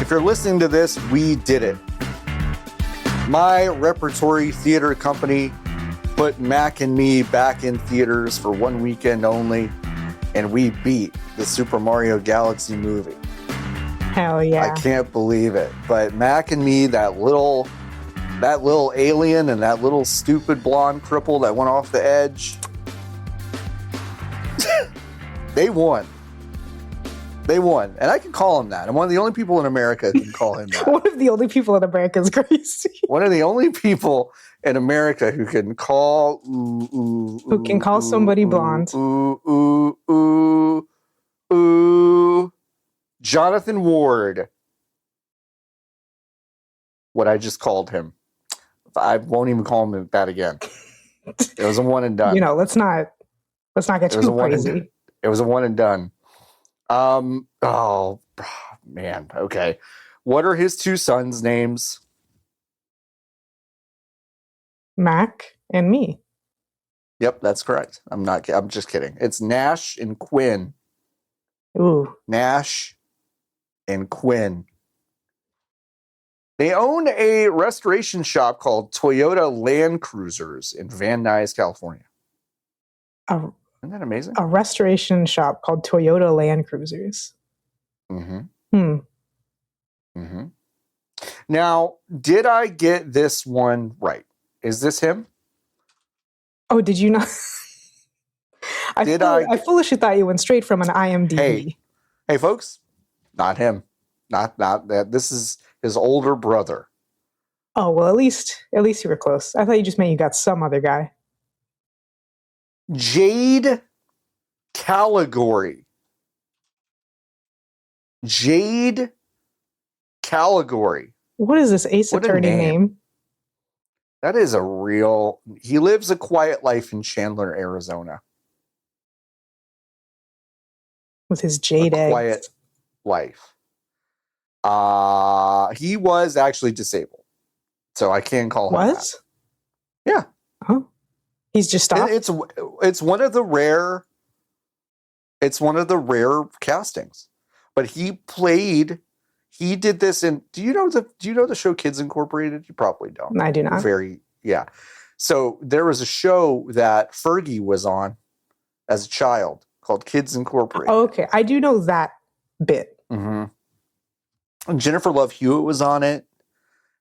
If you're listening to this, we did it. My repertory theater company put Mac and me back in theaters for one weekend only, and we beat the Super Mario Galaxy movie. Hell yeah. I can't believe it. But Mac and me, that little alien and that little stupid blonde cripple that went off the edge, they won. They won. And I can call him that. I'm one of the only people in America who can call him that. One of the only people in America is crazy. One of the only people in America who can call who can call somebody blonde. Jonathan Ward. What I just called him. I won't even call him that again. It was a one and done. Let's not get too crazy. It was a one and done. Oh man. Okay. What are his two sons' names? Mac and me. Yep, that's correct. I'm just kidding. It's Nash and Quinn. Ooh. Nash and Quinn. They own a restoration shop called Toyota Land Cruisers in Van Nuys, California. Isn't that amazing? A restoration shop called Toyota Land Cruisers. Mm-hmm. Now, did I get this one right? Is this him? Oh, did you not? I foolishly thought you went straight from an IMDb. Hey, folks, not him. Not that. This is his older brother. Oh, well, at least you were close. I thought you just meant you got some other guy. Jade Caligari. Jade Caligari. What is this Ace Attorney name? That is a real... He lives a quiet life in Chandler, Arizona. With his jade eggs. Quiet life. He was actually disabled. So I can call him that. Yeah. Huh? He's just stopped? It's one of the rare... It's one of the rare castings. But he did this in... Do you know the show Kids Incorporated? You probably don't. I do not. Yeah. So there was a show that Fergie was on as a child called Kids Incorporated. Oh, okay. I do know that bit. Mm-hmm. And Jennifer Love Hewitt was on it.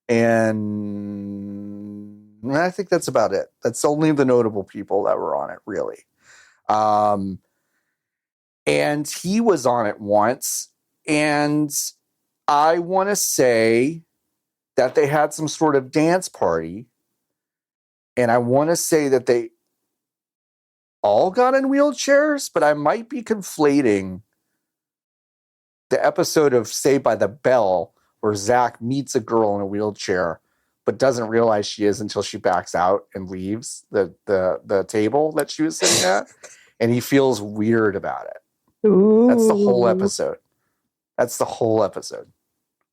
And I think that's about it. That's only the notable people that were on it, really. And he was on it once. And I want to say that they had some sort of dance party. And I want to say that they all got in wheelchairs, but I might be conflating the episode of Saved by the Bell where Zach meets a girl in a wheelchair, but doesn't realize she is until she backs out and leaves the table that she was sitting at. And he feels weird about it. Ooh. That's the whole episode.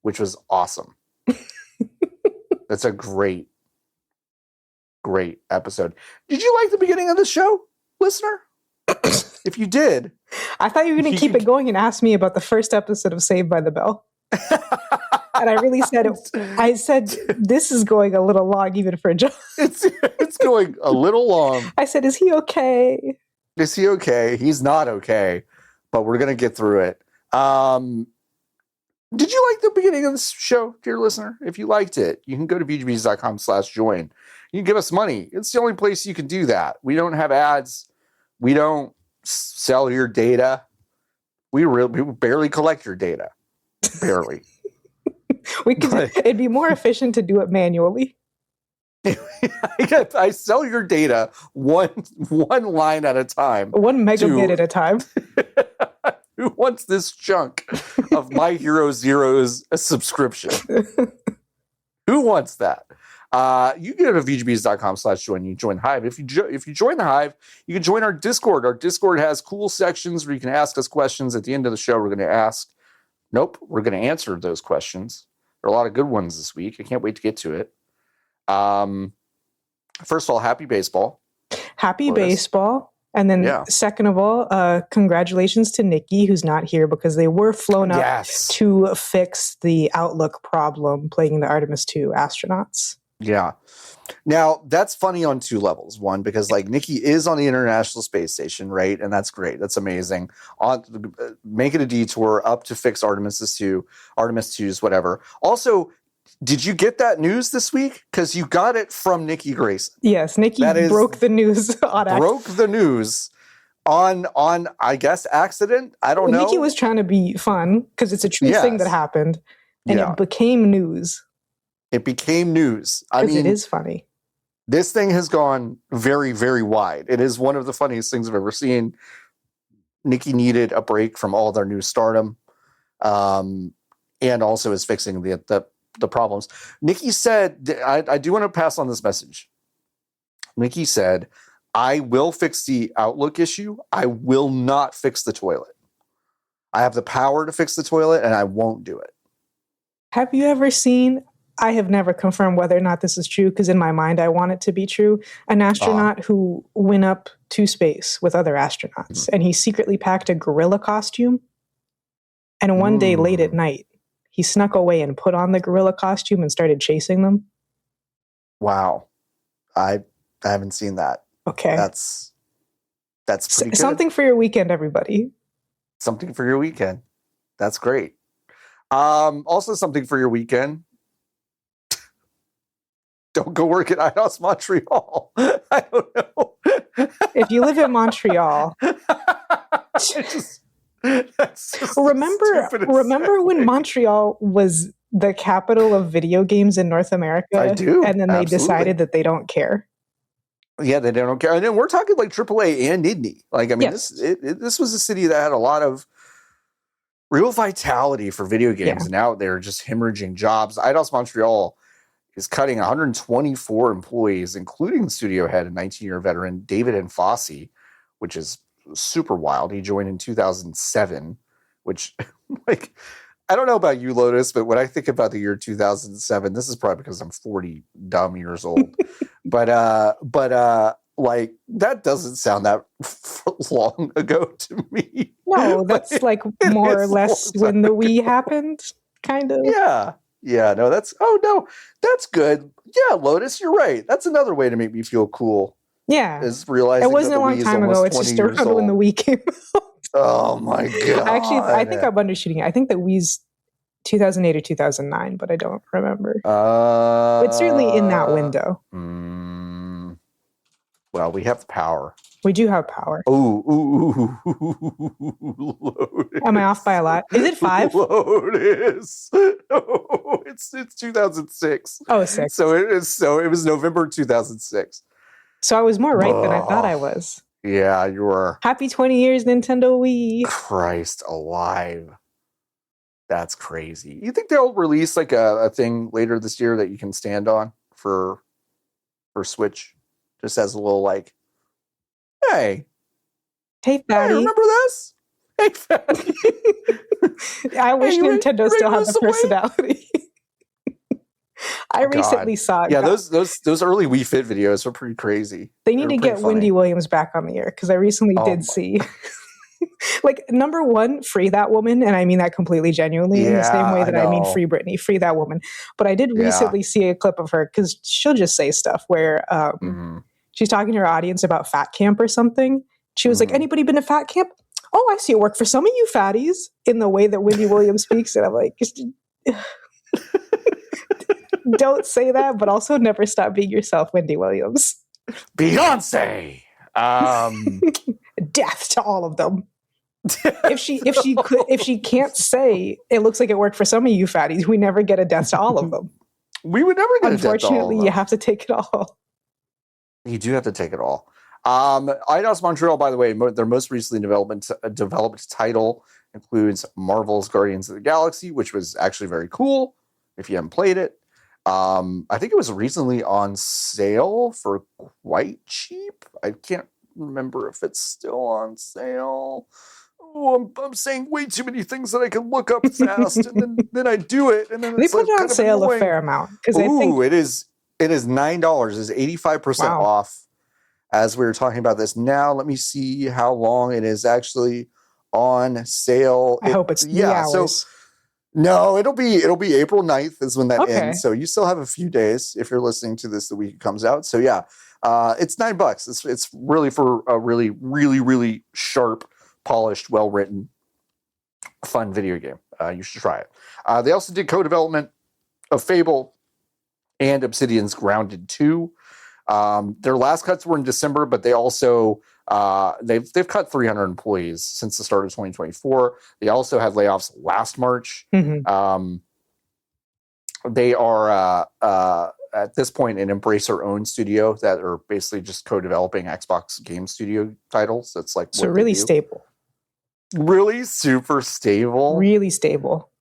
Which was awesome. That's a great episode. Did you like the beginning of the show, listener? If you did. I thought you were going to keep it going and ask me about the first episode of Saved by the Bell. And I really said it. I said, this is going a little long even for John. It's going a little long. I said, is he okay? Is he okay? He's not okay, but we're going to get through it. Did you like the beginning of this show, dear listener? If you liked it, you can go to VGBs.com/join. You can give us money. It's the only place you can do that. We don't have ads. We don't sell your data. We barely collect your data. Barely. It'd be more efficient to do it manually. I sell your data one line at a time. 1 megabit at a time. Who wants this chunk of My Hero Zero's subscription? Who wants that? You can go to VGBs.com/join. You join Hive. If you join the Hive, you can join our Discord. Our Discord has cool sections where you can ask us questions. At the end of the show, we're going to answer those questions. There are a lot of good ones this week. I can't wait to get to it. First of all, happy baseball. Happy baseball. And then second of all, congratulations to Nikki, who's not here because they were flown up to fix the Outlook problem plaguing the Artemis II astronauts. Yeah. Now, that's funny on two levels. One, because like Nikki is on the International Space Station, right? And that's great. That's amazing. Making a detour up to fix Artemis 2's, whatever. Also, did you get that news this week? Because you got it from Nikki Grayson. Yes, Nikki broke the news on accident. Broke the news on I guess accident. I don't know. Nikki was trying to be fun because it's a true thing that happened, and it became news. It became news. I mean, it is funny. This thing has gone very, very wide. It is one of the funniest things I've ever seen. Nikki needed a break from all their new stardom, and also is fixing the problems. Nikki said, I do want to pass on this message. Nikki said, I will fix the Outlook issue. I will not fix the toilet. I have the power to fix the toilet, and I won't do it. Have you ever seen, I have never confirmed whether or not this is true, because in my mind I want it to be true, an astronaut who went up to space with other astronauts, and he secretly packed a gorilla costume, and one day late at night, he snuck away and put on the gorilla costume and started chasing them. Wow. I haven't seen that. Okay. That's pretty good. Something for your weekend, everybody. Something for your weekend. That's great. Also something for your weekend. Don't go work at IDOS Montreal. I don't know. If you live in Montreal. Remember when Montreal was the capital of video games in North America? I do. And then they decided that they don't care. Yeah, they don't care. And then we're talking like AAA and indie. Like, I mean, this was a city that had a lot of real vitality for video games. And now they're just hemorrhaging jobs. IDOS Montreal is cutting 124 employees, including the studio head and 19-year veteran David Nfosi, which is super wild. He joined in 2007, which, like, I don't know about you, Lotus, but when I think about the year 2007, this is probably because I'm 40 dumb years old. but like, that doesn't sound that long ago to me. No, that's like more or less when the Wii happened, kind of. Yeah, no, that's good. Yeah, Lotus, you're right. That's another way to make me feel cool. Yeah. Is realizing it wasn't a long time ago. It's just around when the Wii came out. Oh my God. Actually, I think I'm undershooting it. I think the Wii's 2008 or 2009, but I don't remember. It's certainly in that window. Well, we have the power. We do have power. Ooh. Am I off by a lot? Is it 5? Lotus. No, it's 2006. Oh, 6. So it was November 2006. So I was more right than I thought I was. Yeah, you were. Happy 20 years, Nintendo Wii. Christ alive. That's crazy. You think they'll release like a thing later this year that you can stand on for Switch? Just as a little like, hey, fatty. Hey, remember this? Hey, fatty. I wish Nintendo still had the personality. I recently saw it. Yeah, those early Wii Fit videos were pretty crazy. They need to get Wendy Williams back on the air, because I recently did see. Like, number one, free that woman, and I mean that completely genuinely, in the same way that I mean free Britney, free that woman. But I did recently see a clip of her, because she'll just say stuff where she's talking to her audience about fat camp or something. She was like, anybody been to fat camp? Oh, I see it work for some of you fatties, in the way that Wendy Williams speaks. And I'm like, don't say that, but also never stop being yourself, Wendy Williams. Beyonce. Death to all of them. If she can't say it looks like it worked for some of you fatties, we never get a death to all of them. We would never get a death to all of them. Unfortunately, you have to take it all. You do have to take it all. IDOS Montreal, by the way, their most recently developed title includes Marvel's Guardians of the Galaxy, which was actually very cool if you haven't played it. I think it was recently on sale for quite cheap. I can't remember if it's still on sale. Oh, I'm saying way too many things that I can look up fast, and then I do it, and then they put it on sale a fair amount, because I think it is $9. It's 85% off as we were talking about this now. Let me see how long it is actually on sale. I hope it's 3 hours. So no, it'll be April 9th is when that ends. So you still have a few days if you're listening to this the week it comes out. So yeah, it's $9. It's really for a really, really, really sharp, polished, well-written, fun video game. You should try it. They also did co-development of Fable and Obsidian's Grounded 2. Their last cuts were in December, but they also they've cut 300 employees since the start of 2024. They also had layoffs last March. Mm-hmm. They are at this point an Embracer-owned studio that are basically just co-developing Xbox Game Studio titles. That's like so really stable, really super stable, really stable,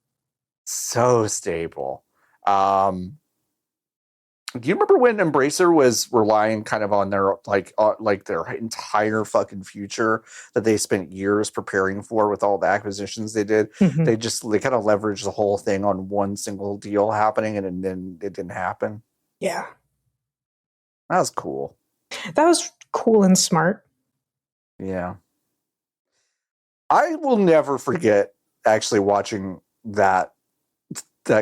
so stable. Do you remember when Embracer was relying kind of on their like their entire fucking future that they spent years preparing for with all the acquisitions they did? Mm-hmm. They kind of leveraged the whole thing on one single deal happening, and then it didn't happen. Yeah, that was cool. That was cool and smart. Yeah, I will never forget actually watching that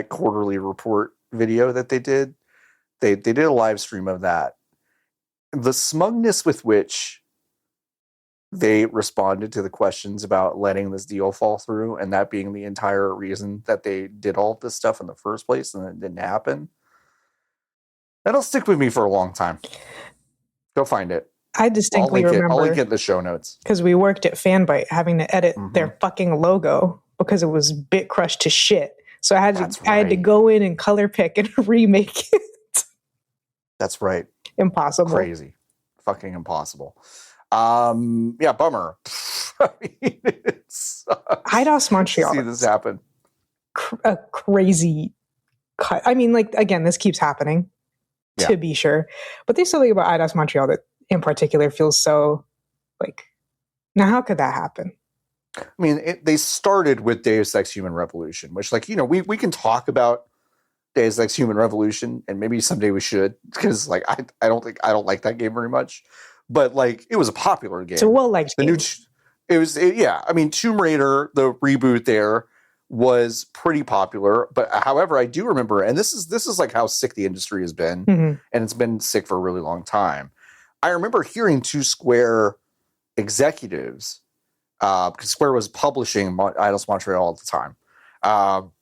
quarterly report video that they did. They did a live stream of that. The smugness with which they responded to the questions about letting this deal fall through, and that being the entire reason that they did all this stuff in the first place and it didn't happen, that'll stick with me for a long time. Go find it. I distinctly remember. I'll link it in the show notes. Because we worked at Fanbyte having to edit their fucking logo because it was bit crushed to shit. So I had to go in and color pick and remake it. That's right. Impossible. Crazy. Fucking impossible. Yeah, bummer. I mean, it sucks. Eidos Montreal. See this happen. A crazy cut. I mean, like, again, this keeps happening, to be sure. But there's something about Eidos Montreal that in particular feels so, like, now how could that happen? I mean, they started with Deus Ex Human Revolution, which, like, you know, we can talk about Deus Ex Human Revolution, and maybe someday we should, because like I don't like that game very much, but like it was a popular game. It's a well-liked game. I mean, Tomb Raider, the reboot there was pretty popular, but however, I do remember, and this is like how sick the industry has been, and it's been sick for a really long time. I remember hearing two Square executives, because Square was publishing Eidos Montreal at the time.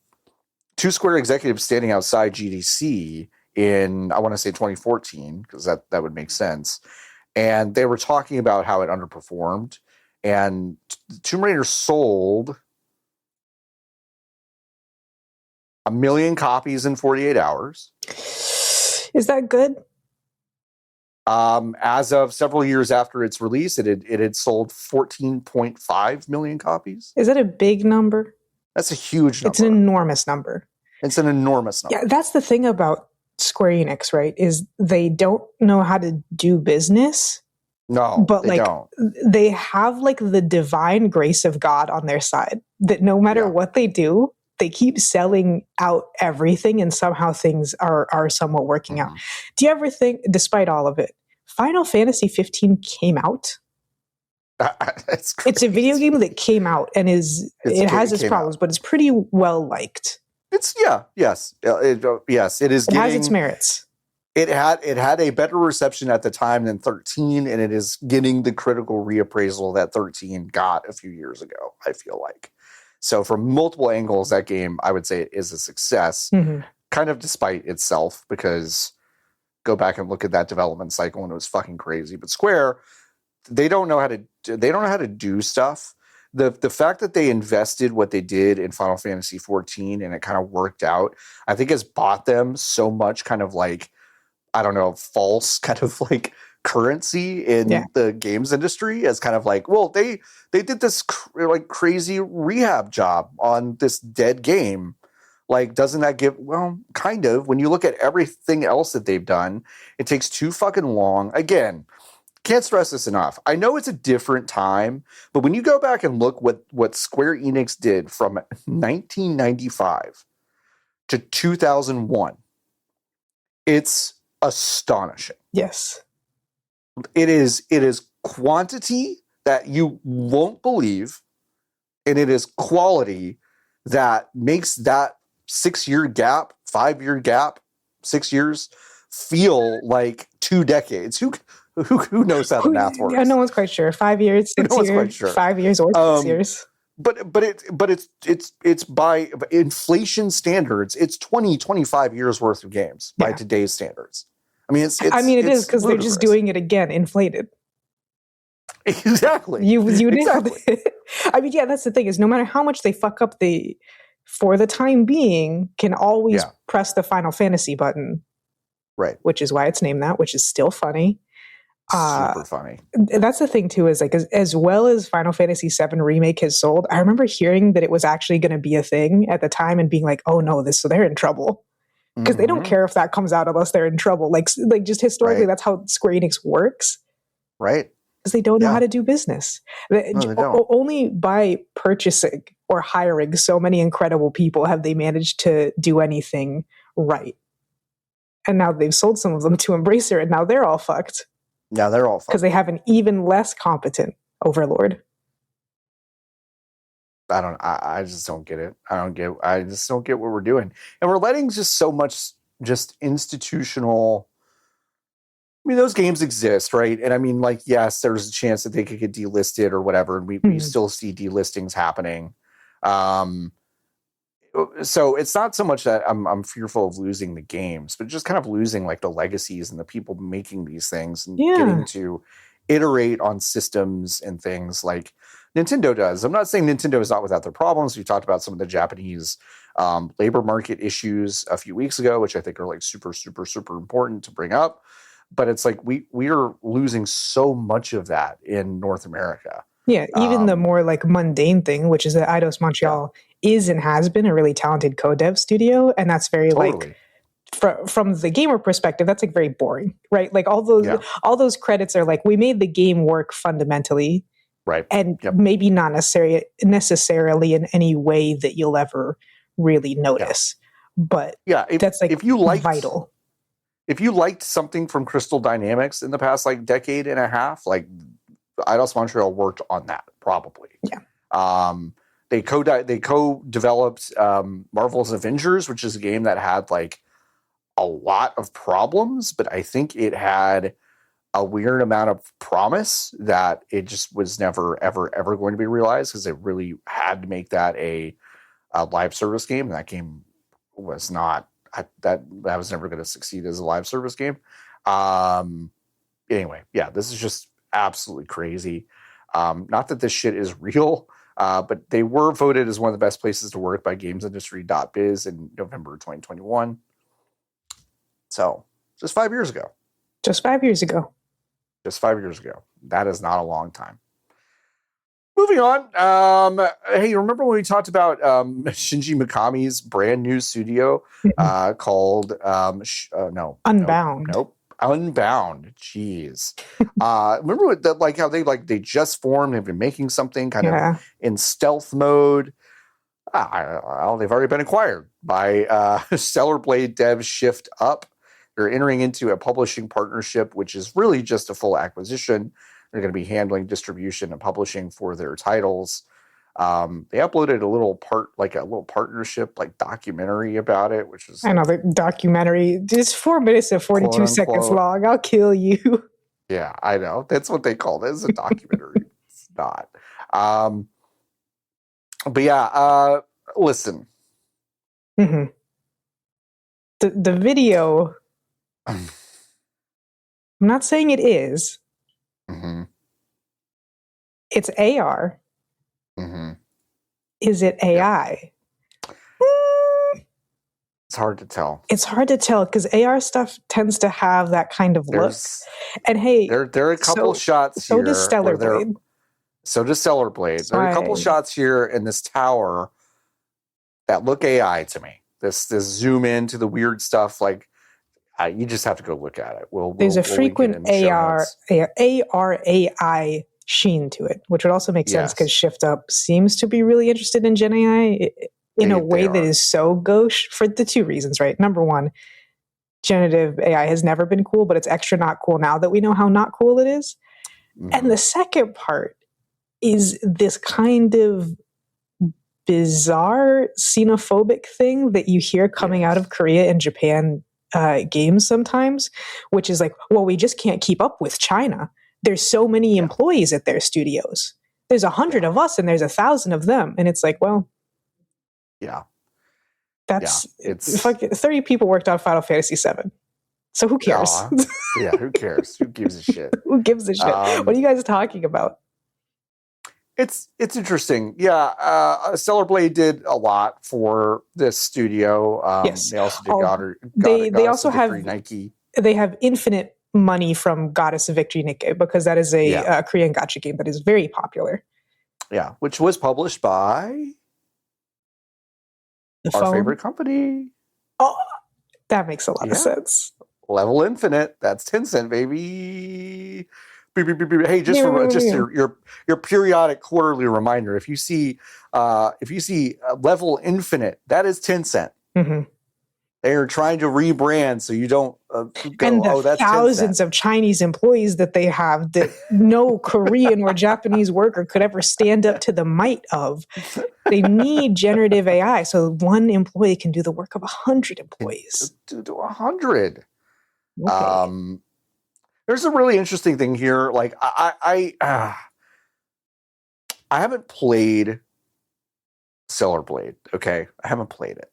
Two Square executives standing outside GDC in, I want to say 2014, because that would make sense. And they were talking about how it underperformed. And Tomb Raider sold 1 million copies in 48 hours. Is that good? As of several years after its release, it had sold 14.5 million copies. Is that a big number? That's a huge number. It's an enormous number. It's an enormous number. Yeah, that's the thing about Square Enix, right? Is they don't know how to do business. No, but they don't. They have like the divine grace of God on their side. That no matter what they do, they keep selling out everything, and somehow things are somewhat working out. Do you ever think, despite all of it, Final Fantasy 15 came out? It's a video game that came out and it has its problems, but it's pretty well liked. It is. It has its merits. It had a better reception at the time than 13, and it is getting the critical reappraisal that 13 got a few years ago, I feel like. So from multiple angles, that game, I would say, it is a success, kind of despite itself, because go back and look at that development cycle and it was fucking crazy. But Square, they don't know how to do stuff. The fact that they invested what they did in Final Fantasy 14 and it kind of worked out, I think has bought them so much kind of like, I don't know, false kind of like currency in the games industry as kind of like, well, they did this like crazy rehab job on this dead game. Like, doesn't that give, well, kind of, when you look at everything else that they've done, it takes too fucking long. Again, can't stress this enough. I know it's a different time, but when you go back and look what Square Enix did from 1995 to 2001, it's astonishing. Yes. It is quantity that you won't believe, and it is quality that makes that 6-year gap, 5-year gap, 6 years feel like 2 decades. Who knows how the math works? No one's quite sure. 5 years, 6 years, sure. 5 years, or 6 years. But it's by inflation standards, it's 25 years worth of games by today's standards. I mean, it is because they're just doing it again, inflated. Exactly. You exactly. I mean, that's the thing, is no matter how much they fuck up, they, for the time being, can always press the Final Fantasy button. Right. Which is why it's named that, which is still funny. Super funny. That's the thing too, is like, as well as Final Fantasy VII Remake has sold, I remember hearing that it was actually going to be a thing at the time and being like, oh no, so they're in trouble. Because they don't care if that comes out unless they're in trouble. Like just historically, that's how Square Enix works. Right. Because they don't know how to do business. No, they don't. Only by purchasing or hiring so many incredible people have they managed to do anything right. And now they've sold some of them to Embracer, and now they're all fucked. Yeah, they're all fucked. Because they have an even less competent overlord. I just don't get it. I just don't get what we're doing. And we're letting just so much just institutional. I mean, those games exist, right? And I mean, like, yes, there's a chance that they could get delisted or whatever. And we still see delistings happening. So it's not so much that I'm fearful of losing the games, but just kind of losing like the legacies and the people making these things and getting to iterate on systems and things like Nintendo does. I'm not saying Nintendo is not without their problems. We talked about some of the Japanese labor market issues a few weeks ago, which I think are like super, super, super important to bring up. But it's like we are losing so much of that in North America. Yeah, even the more like mundane thing, which is that Eidos Montreal is and has been a really talented co-dev studio, and that's very like from the gamer perspective, that's like very boring, right? Like all those credits are like, we made the game work fundamentally, right? And maybe not necessarily in any way that you'll ever really notice, but that's like, if you like vital. If you liked something from Crystal Dynamics in the past like decade and a half, like Eidos Montreal worked on that probably. Yeah. They co-developed Marvel's Avengers, which is a game that had like a lot of problems, but I think it had a weird amount of promise that it just was never, ever, ever going to be realized, because they really had to make that a live service game. And that game was not, that was never going to succeed as a live service game. Anyway, this is just absolutely crazy. Not that this shit is real, but they were voted as one of the best places to work by GamesIndustry.biz in November 2021. So just 5 years ago. Just 5 years ago. That is not a long time. Moving on. Hey, remember when we talked about Shinji Mikami's brand new studio called Unbound? Nope. Unbound. Jeez. Remember that, like how they just formed, have been making something kind of in stealth mode. They've already been acquired by Stellar Blade dev Shift Up. They're entering into a publishing partnership, which is really just a full acquisition. They're going to be handling distribution and publishing for their titles. They uploaded a little partnership, like documentary about it, which is the documentary. It's 4 minutes and 42 seconds long. I'll kill you. Yeah, I know. That's what they call it. It's a documentary. It's not. But listen. Mm-hmm. The video. I'm not saying it is. Mm-hmm. It's AR. Mm-hmm. Is it AI? It's hard to tell. It's hard to tell because AR stuff tends to have that kind of look. And hey, there are a couple shots here. So does Stellar Blade. So does Stellar Blade. There are a couple shots here in this tower that look AI to me. This zoom into the weird stuff, like you just have to go look at it. There's a frequent AR AI sheen to it, which would also make sense because Shift Up seems to be really interested in Gen AI in a way that is so gauche for the two reasons, right? Number one, generative AI has never been cool, but it's extra not cool now that we know how not cool it is. And the second part is this kind of bizarre xenophobic thing that you hear coming out of Korea and Japan games sometimes, which is like, well, we just can't keep up with China. There's so many employees at their studios. There's 100 of us and there's 1,000 of them. And it's like, well, that's it's 30 people worked on Final Fantasy VII. So who cares? Who cares? Who gives a shit? Who gives a shit? What are you guys talking about? It's interesting. Stellar Blade did a lot for this studio. They also did they also have Nike. They have infinite money from Goddess of Victory Nikke, because that is a Korean gacha game that is very popular. Yeah, which was published by our favorite company. Oh, that makes a lot of sense. Level Infinite. That's Tencent, baby. Hey, just your periodic quarterly reminder. If you see Level Infinite, that is Tencent. Mm-hmm. They are trying to rebrand so you don't go, and that's thousands Tencent. Of Chinese employees that they have that no Korean or Japanese worker could ever stand up to the might of. They need generative AI so one employee can do the work of 100 employees. To 100. Okay. There's a really interesting thing here. Like I haven't played Stellar Blade. Okay, I haven't played it.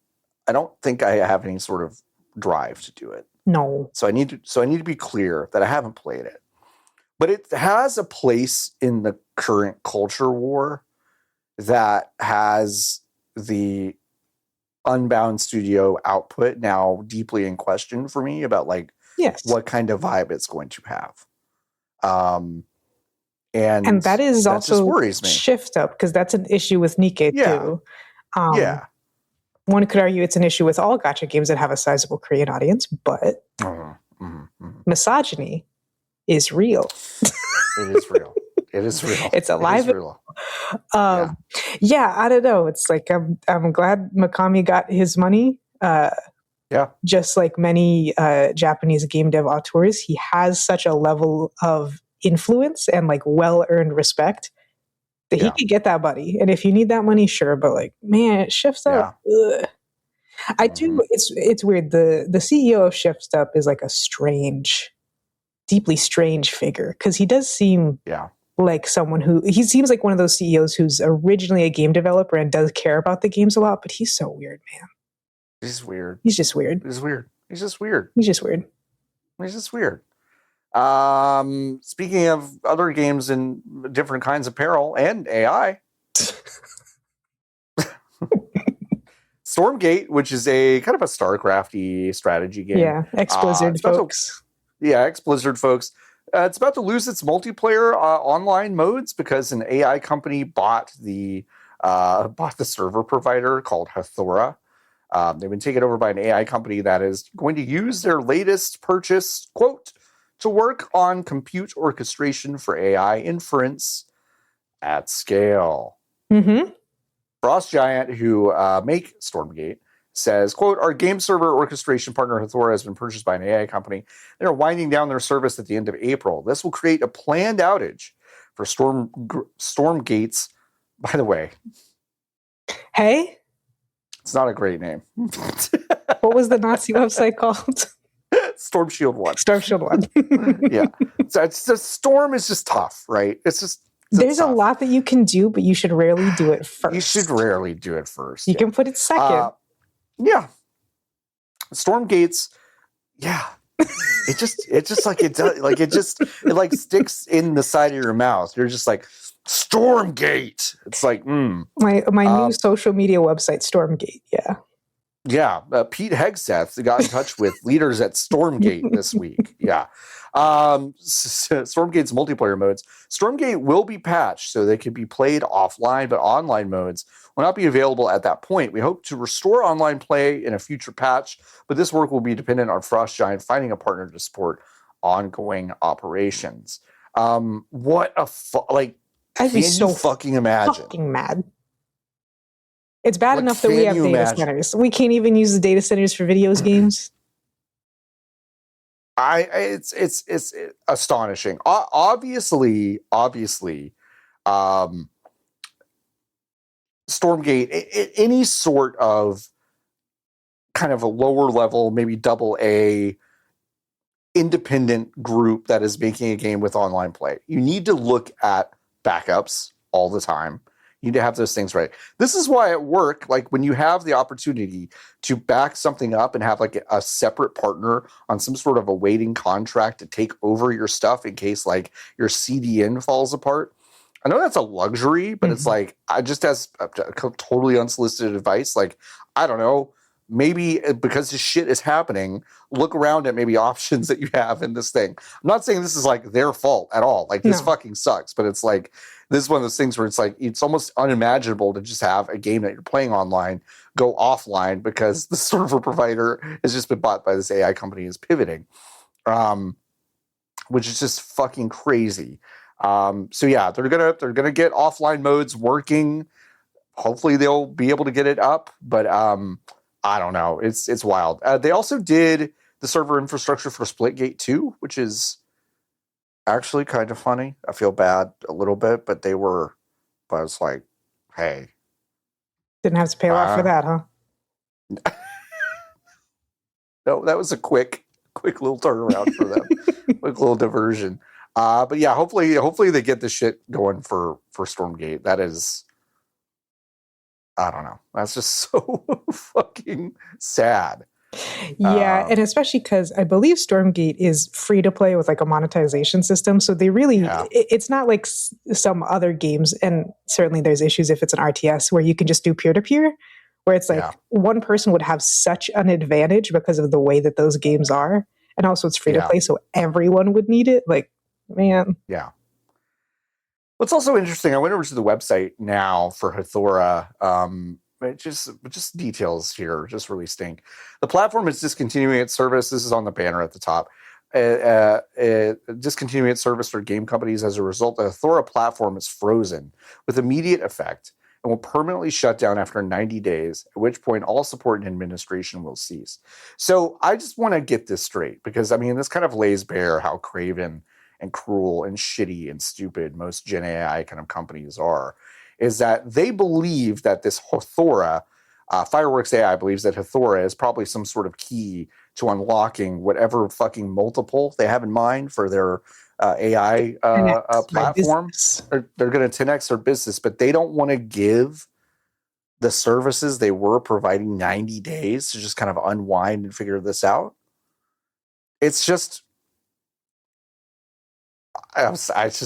I don't think I have any sort of drive to do it. No. So I need to be clear that I haven't played it. But it has a place in the current culture war that has the Unbound Studio output now deeply in question for me about what kind of vibe it's going to have. And that is that also just worries me. Shift Up, because that's an issue with Nikke too. One could argue it's an issue with all gacha games that have a sizable Korean audience, but misogyny is real. It is real. It is real. It's alive. I don't know. It's like I'm glad Mikami got his money. Just like many Japanese game dev auteurs, he has such a level of influence and well-earned respect that he could get that money. And if you need that money, sure. But it shifts up. I do. It's weird. The CEO of Shift Up is a strange, deeply strange figure, because he does seem like someone he seems like one of those CEOs who's originally a game developer and does care about the games a lot, but he's so weird, man. He's weird. He's just weird. He's weird. He's just weird. He's just weird. He's just weird. Speaking of other games in different kinds of peril and AI, Stormgate, which is a kind of a StarCrafty strategy game. Yeah, ex-Blizzard folks. Ex-Blizzard folks. It's about to lose its multiplayer online modes because an AI company bought the server provider called Hathora. They've been taken over by an AI company that is going to use their latest purchase, quote, to work on compute orchestration for AI inference at scale. Mm-hmm. Frost Giant, who make Stormgate, says, quote, our game server orchestration partner Hathora has been purchased by an AI company. They're winding down their service at the end of April. This will create a planned outage for Stormgates. By the way. Hey? It's not a great name. What was the Nazi website called? Storm Shield 1. Storm Shield 1. Yeah. So it's just, Storm is just tough, right? There's a lot that you can do, but you should rarely do it first. You should rarely do it first. You can put it second. Stormgates, It sticks in the side of your mouth. You're just like, Stormgate. It's like, My new social media website, Stormgate. Yeah. Pete Hegseth got in touch with leaders at Stormgate this week. Stormgate's multiplayer modes. Stormgate will be patched so they can be played offline, but online modes will not be available at that point. We hope to restore online play in a future patch, but this work will be dependent on Frost Giant finding a partner to support ongoing operations. What a I'd be so fucking imagine. Fucking mad. It's bad enough that we have data centers. We can't even use the data centers for videos games. It's astonishing. Obviously, Stormgate, any sort of kind of a lower level, maybe double A independent group that is making a game with online play, you need to look at backups all the time. You need to have those things right. This is why at work, like when you have the opportunity to back something up and have like a separate partner on some sort of a waiting contract to take over your stuff in case like your CDN falls apart. I know that's a luxury, but it's like, I just as totally unsolicited advice, like, I don't know, maybe because this shit is happening, look around at maybe options that you have in this thing. I'm not saying this is like their fault at all. Like this fucking sucks, but it's like, this is one of those things where it's like, it's almost unimaginable to just have a game that you're playing online go offline because the server provider has just been bought by this AI company is pivoting, which is just fucking crazy. So yeah, they're gonna get offline modes working. Hopefully they'll be able to get it up, but I don't know. It's wild. They also did the server infrastructure for Splitgate 2, which is actually kind of funny. I feel bad a little bit, but I was like, hey. Didn't have to pay a lot for that, huh? No, that was a quick little turnaround for them. Quick little diversion. But yeah, hopefully they get this shit going for Stormgate. That is, I don't know. That's just so fucking sad. Yeah, and especially because I believe Stormgate is free to play with like a monetization system. So they really, it's not like some other games, and certainly there's issues if it's an RTS where you can just do peer-to-peer, where it's like one person would have such an advantage because of the way that those games are. And also it's free to play, so everyone would need it. Like, man. Yeah. What's also interesting, I went over to the website now for Hathora. Just details here just really stink. The platform is discontinuing its service. This is on the banner at the top. Discontinuing its service for game companies as a result. The Hathora platform is frozen with immediate effect and will permanently shut down after 90 days, at which point all support and administration will cease. So I just want to get this straight because, I mean, this kind of lays bare how craven and cruel and shitty and stupid most Gen AI kind of companies are, is that they believe that this Hathora, Fireworks AI believes that Hathora is probably some sort of key to unlocking whatever fucking multiple they have in mind for their AI platform. They're going to 10x their business, but they don't want to give the services they were providing 90 days to just kind of unwind and figure this out. It's just, it's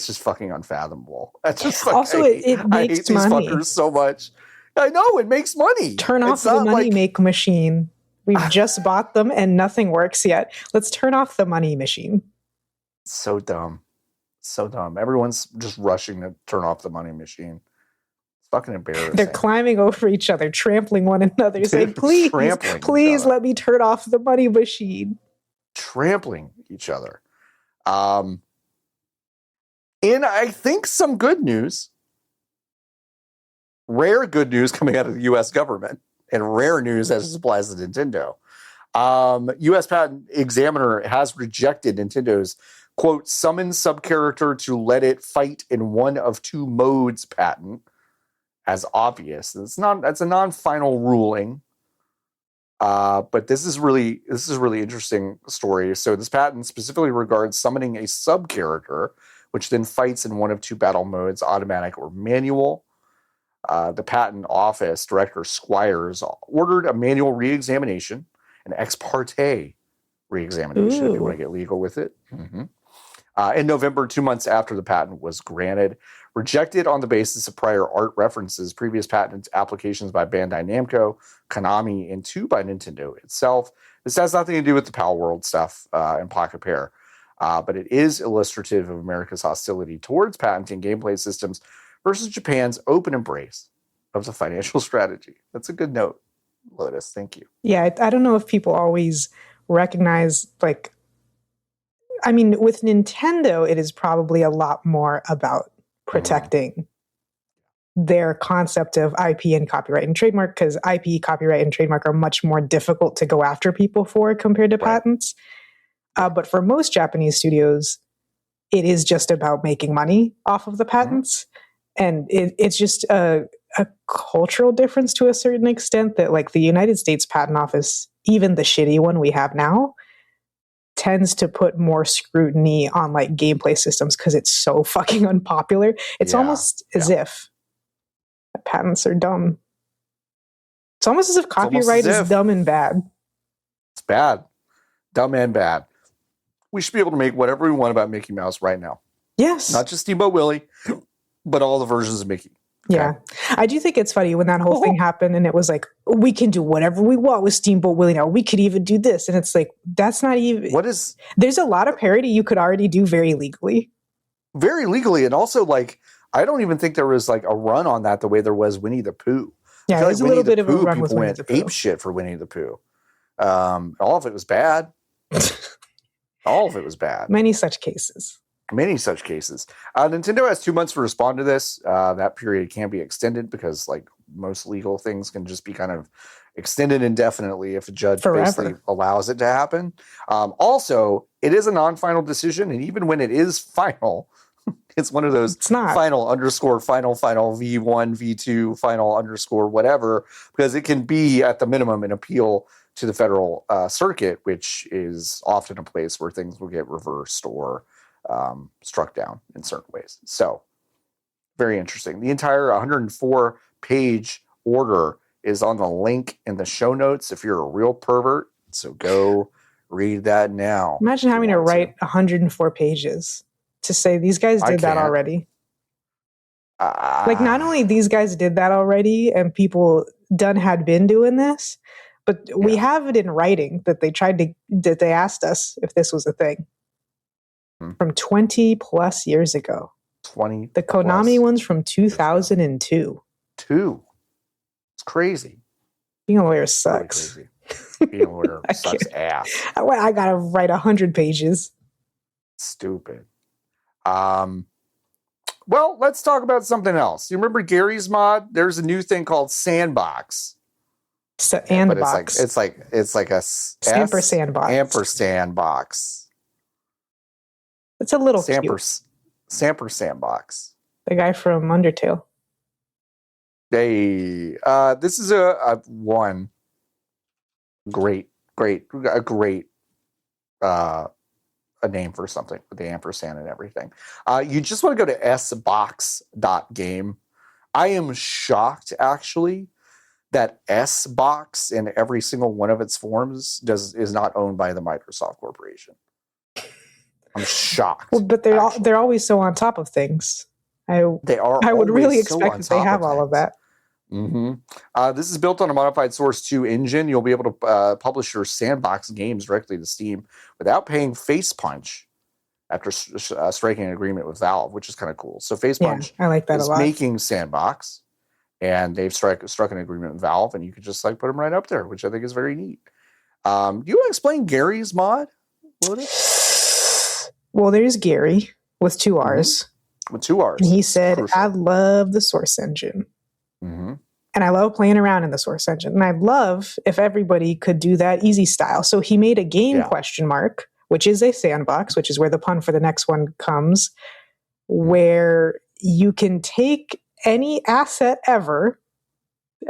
just fucking unfathomable. It's just like, also, it makes I hate these money. fuckers so much. I know it makes money. Turn off the money make machine. We've just bought them and nothing works yet. Let's turn off the money machine. So dumb. So dumb. Everyone's just rushing to turn off the money machine. It's fucking embarrassing. They're climbing over each other, trampling one another, saying, please let me turn off the money machine. Trampling each other. And I think some good news. Rare good news coming out of the U.S. government, and rare news as it applies to Nintendo. U.S. Patent Examiner has rejected Nintendo's, quote, summon subcharacter to let it fight in one of two modes patent as obvious. That's a non-final ruling. But this is really interesting story. So this patent specifically regards summoning a subcharacter, which then fights in one of two battle modes, automatic or manual. The patent office director Squires ordered a manual re-examination, an ex parte re-examination, if you want to get legal with it. Mm-hmm. In November, 2 months after the patent was granted, rejected on the basis of prior art references, previous patent applications by Bandai Namco, Konami, and two by Nintendo itself. This has nothing to do with the Pal World stuff and Pocket Pair, but it is illustrative of America's hostility towards patenting gameplay systems versus Japan's open embrace of the financial strategy. That's a good note, Lotus. Thank you. Yeah, I don't know if people always recognize, like, I mean, with Nintendo, it is probably a lot more about protecting their concept of IP and copyright and trademark, because IP, copyright, and trademark are much more difficult to go after people for compared to patents. But for most Japanese studios, it is just about making money off of the patents. And it's just a cultural difference to a certain extent that like the United States Patent Office, even the shitty one we have now, tends to put more scrutiny on like gameplay systems because it's so fucking unpopular. It's almost as if patents are dumb. It's almost as if copyright is dumb and bad. It's bad. Dumb and bad. We should be able to make whatever we want about Mickey Mouse right now. Yes. Not just Steamboat Willie, but all the versions of Mickey. Okay? Yeah. I do think it's funny when that whole thing happened and it was like, we can do whatever we want with Steamboat Willie now. We could even do this. And it's like, that's not even... There's a lot of parody you could already do very legally. Very legally. And also, like, I don't even think there was like a run on that the way there was Winnie the Pooh. Yeah, there's a little bit of a run with Winnie the Pooh. Ape shit for Winnie the Pooh. All of it was bad. All of it was bad. Many such cases. Nintendo has 2 months to respond to this. That period can be extended because, like, most legal things can just be kind of extended indefinitely if a judge basically allows it to happen. Also, it is a non-final decision, and even when it is final, it's one of those final _ final V1, V2, final _ whatever, because it can be at the minimum an appeal to the federal circuit, which is often a place where things will get reversed or struck down in certain ways. So, very interesting. The entire 104-page order is on the link in the show notes if you're a real pervert. So go read that now. Imagine having to write 104 pages to say these guys did that already. Like, not only these guys did that already and people had been doing this, but we have it in writing that they asked us if this was a thing from 20 plus years ago. The Konami one's from 2002. It's crazy. Being a lawyer sucks. Really crazy. Being a lawyer sucks ass. I gotta write 100 pages. Stupid. Well, let's talk about something else. You remember Garry's mod? There's a new thing called Sandbox. Sandbox. It's like a ampersand box. Ampersand box. It's a little cute. Sandbox. The guy from Undertale. This is a great a name for something with the ampersand and everything. You just want to go to sbox.game. I am shocked actually that S-box in every single one of its forms is not owned by the Microsoft Corporation. I'm shocked. Well, but they're always so on top of things. I would really expect that they have all of that. Mm-hmm. This is built on a modified Source 2 engine. You'll be able to publish your Sandbox games directly to Steam without paying Face Punch after striking an agreement with Valve, which is kind of cool. So Face Punch I like that is a lot. making Sandbox, and they've struck an agreement with Valve, and you can just like put them right up there, which I think is very neat. Do you want to explain Garry's mod? Well, there's Garry with 2 R's. With 2 R's. And he said, I love the Source engine. Mm-hmm. And I love playing around in the Source engine. And I'd love if everybody could do that easy style. So he made a game ? Which is a sandbox, which is where the pun for the next one comes, where you can take any asset ever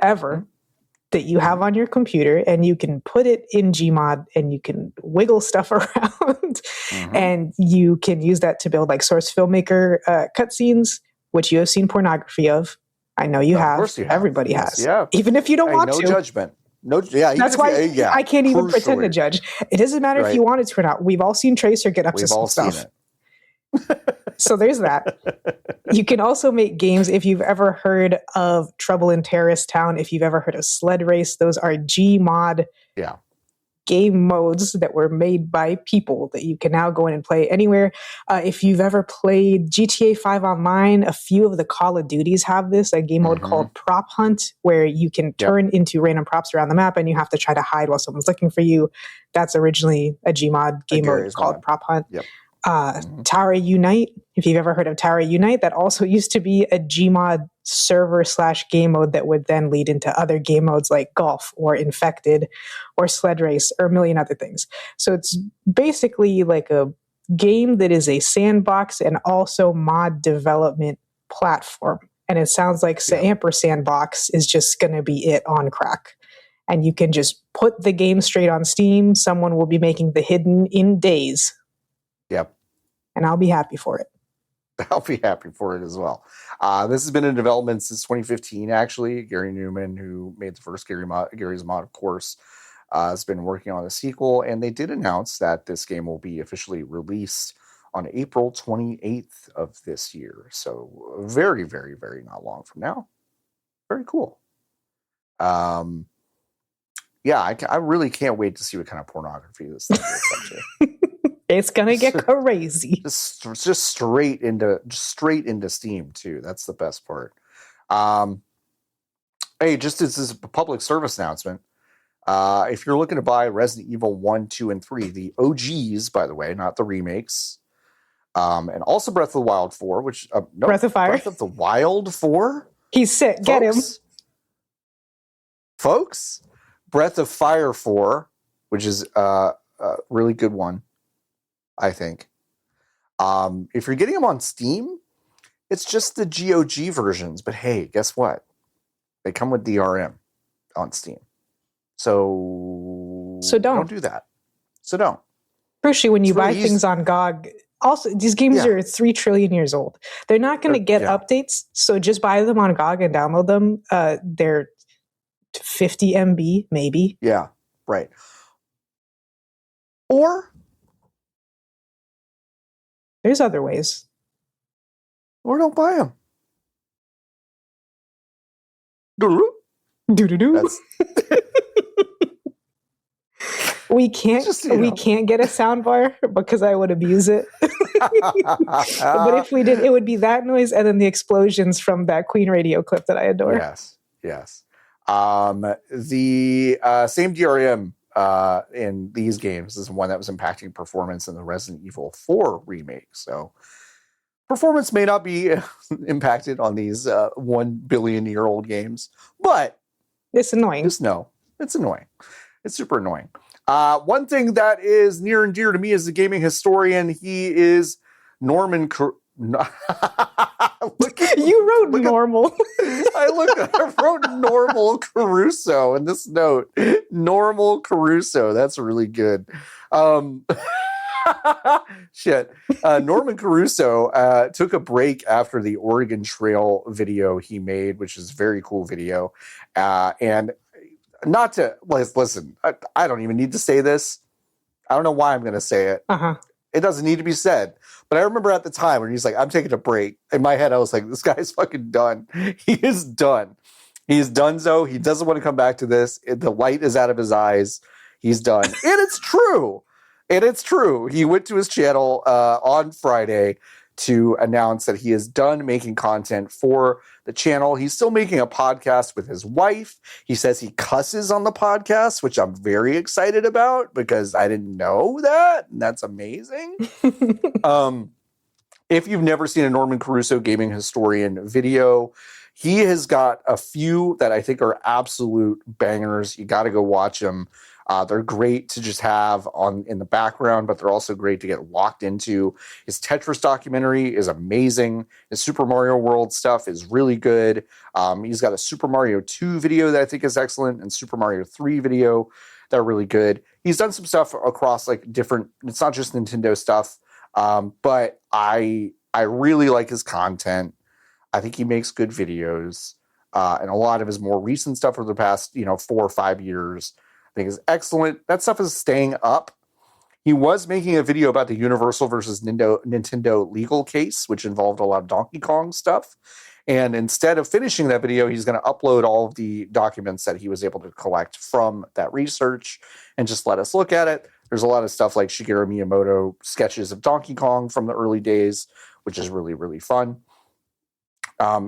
that you have on your computer and you can put it in Gmod and you can wiggle stuff around and you can use that to build like Source Filmmaker cutscenes, which you have seen pornography of. I know you have. Of course you have. Everybody has. Yeah. Even if you don't want to. No judgment. That's why I can't even pretend to judge. It doesn't matter if you wanted to or not. We've all seen Tracer get up to some stuff. So there's that. You can also make games if you've ever heard of Trouble in Terrorist Town, if you've ever heard of Sled Race. Those are Gmod game modes that were made by people that you can now go in and play anywhere. If you've ever played GTA 5 Online, a few of the Call of Duties have this, a game mode called Prop Hunt, where you can turn into random props around the map and you have to try to hide while someone's looking for you. That's originally a Gmod game mode called Prop Hunt. Yep. Tara Unite, if you've ever heard of Tara Unite, that also used to be a Gmod server/game mode that would then lead into other game modes like Golf or Infected or Sled Race or a million other things. So it's basically like a game that is a sandbox and also mod development platform. And it sounds like Ampersandbox is just going to be it on crack. And you can just put the game straight on Steam. Someone will be making the hidden in days. Yep. And I'll be happy for it. I'll be happy for it as well. This has been in development since 2015, actually. Garry Newman, who made the first Garry's Mod, of course, has been working on a sequel. And they did announce that this game will be officially released on April 28th of this year. So very, very, very not long from now. Very cool. I really can't wait to see what kind of pornography this thing gets up to. It's gonna get crazy. Just straight into Steam too. That's the best part. Hey, just as this public service announcement, if you're looking to buy Resident Evil 1, 2, and 3, the OGs, by the way, not the remakes, and also Breath of the Wild 4, which Breath of Fire, Breath of the Wild 4. He's sick. Get him, folks. Breath of Fire 4, which is a really good one, I think. If you're getting them on Steam, it's just the GOG versions. But hey, guess what? They come with DRM on Steam. So don't do that. So don't. Crucially, when you buy things on GOG, also these games are 3 trillion years old. They're not going to get updates. So just buy them on GOG and download them. They're 50 MB, maybe. Yeah, right. Or there's other ways. Or don't buy them. Do-do-do. We can't get a soundbar because I would abuse it. But if we did, it would be that noise and then the explosions from that Queen radio clip that I adore. Yes. The same DRM in these games is one that was impacting performance in the Resident Evil 4 remake. So performance may not be impacted on these 1 billion-year-old games, but it's annoying. Just know it's annoying. It's super annoying. One thing that is near and dear to me as a gaming historian, he is Norman. You wrote normal. I wrote normal Caruso in this note. Normal Caruso. That's really good. Shit. Norman Caruso took a break after the Oregon Trail video he made, which is a very cool video. And not to listen, I don't even need to say this. I don't know why I'm going to say it. It doesn't need to be said. But I remember at the time when he's like, I'm taking a break. In my head, I was like, this guy's fucking done. He is done. He's done, so he doesn't want to come back to this. The light is out of his eyes. He's done. And it's true. He went to his channel on Friday to announce that he is done making content for the channel. He's still making a podcast with his wife. He says he cusses on the podcast, which I'm very excited about because I didn't know that. And that's amazing. If you've never seen a Norman Caruso gaming historian video, he has got a few that I think are absolute bangers. You got to go watch them. They're great to just have on in the background, but they're also great to get locked into. His Tetris documentary is amazing. His Super Mario World stuff is really good. He's got a Super Mario 2 video that I think is excellent and Super Mario 3 video that are really good. He's done some stuff across like different, it's not just Nintendo stuff, but I really like his content. I think he makes good videos. And a lot of his more recent stuff over the past, 4 or 5 years, I think is excellent. That stuff is staying up. He was making a video about the Universal versus Nintendo legal case, which involved a lot of Donkey Kong stuff. And instead of finishing that video, he's going to upload all of the documents that he was able to collect from that research and just let us look at it. There's a lot of stuff like Shigeru Miyamoto sketches of Donkey Kong from the early days, which is really, really fun.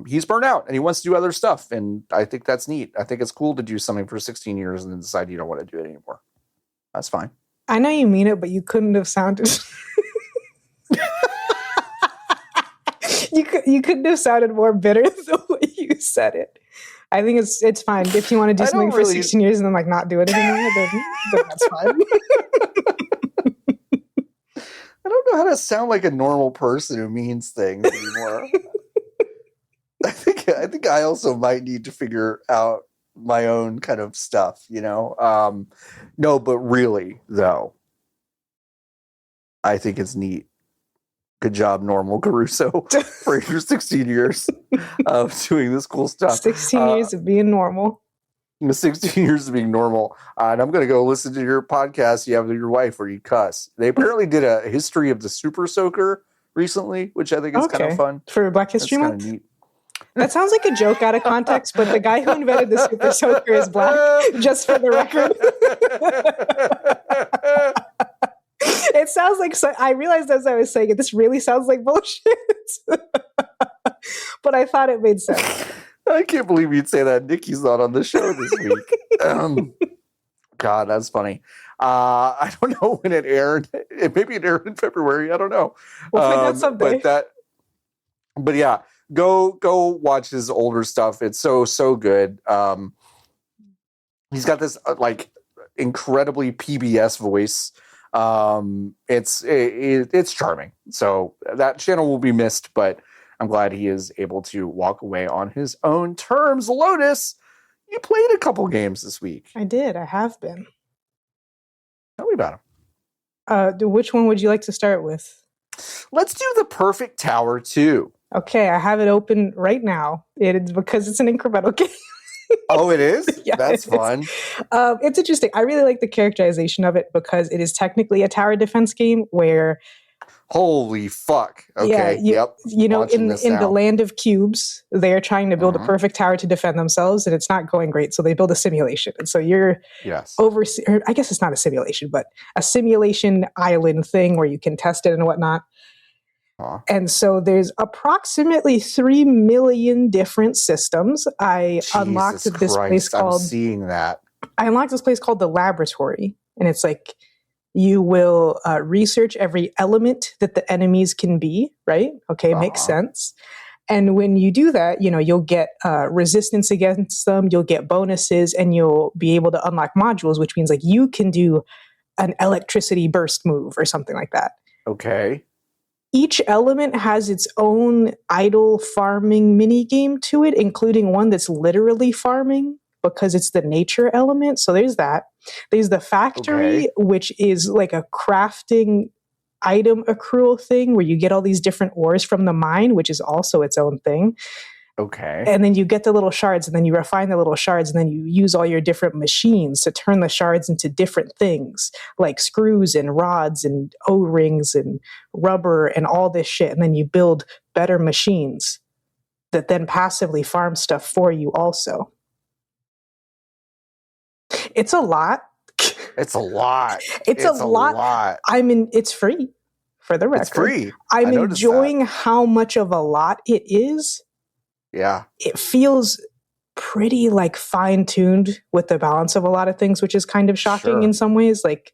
He's burnt out and he wants to do other stuff. And I think that's neat. I think it's cool to do something for 16 years and then decide you don't want to do it anymore. That's fine. I know you mean it, but you couldn't have sounded. You couldn't have sounded more bitter the way you said it. I think it's fine. If you want to do something for 16 years and then like not do it anymore, then that's fine. I don't know how to sound like a normal person who means things anymore. I think I also might need to figure out my own kind of stuff, you know? No, but really, though, I think it's neat. Good job, Normal Caruso, for your 16 years of doing this cool stuff. 16 years of being normal. 16 years of being normal. And I'm going to go listen to your podcast you have with your wife where you cuss. They apparently did a history of the Super Soaker recently, which I think is kind of fun. For Black History Month? Neat. That sounds like a joke out of context, but the guy who invented the Super Soaker is black, just for the record. It sounds like, I realized as I was saying it, this really sounds like bullshit. But I thought it made sense. I can't believe you'd say that. Nikki's not on the show this week. God, that's funny. I don't know when it aired. Maybe it aired in February. I don't know. We'll find out someday. But yeah, go watch his older stuff. It's so good. He's got this like incredibly PBS voice. It's charming. So that channel will be missed, but I'm glad he is able to walk away on his own terms. Lotus, you played a couple games this week. I did. I have been. Tell me about them. Which one would you like to start with? Let's do the Perfect Tower 2. Okay, I have it open right now. It is because it's an incremental game. Oh, it is? Yeah, that's fun. It's interesting. I really like the characterization of it because it is technically a tower defense game where... Holy fuck. Okay, yeah, you know, in the land of cubes, they're trying to build a perfect tower to defend themselves, and it's not going great, so they build a simulation. And so you're I guess it's not a simulation, but a simulation island thing where you can test it and whatnot. And so there's approximately 3 million different systems. I unlocked this place called... I'm seeing that. I unlocked this place called the Laboratory. And it's like, you will research every element that the enemies can be, right? Okay, makes sense. And when you do that, you know, you'll get resistance against them, you'll get bonuses, and you'll be able to unlock modules, which means like you can do an electricity burst move or something like that. Okay. Each element has its own idle farming mini game to it, including one that's literally farming because it's the nature element. So there's that. There's the factory, which is like a crafting item accrual thing where you get all these different ores from the mine, which is also its own thing. Okay. And then you get the little shards, and then you refine the little shards, and then you use all your different machines to turn the shards into different things, like screws and rods and O-rings and rubber and all this shit. And then you build better machines that then passively farm stuff for you also. It's a lot. It's a lot. It's a lot. I mean, it's free, for the record. It's free. I'm enjoying how much of a lot it is. Yeah. It feels pretty like fine-tuned with the balance of a lot of things, which is kind of shocking in some ways. Like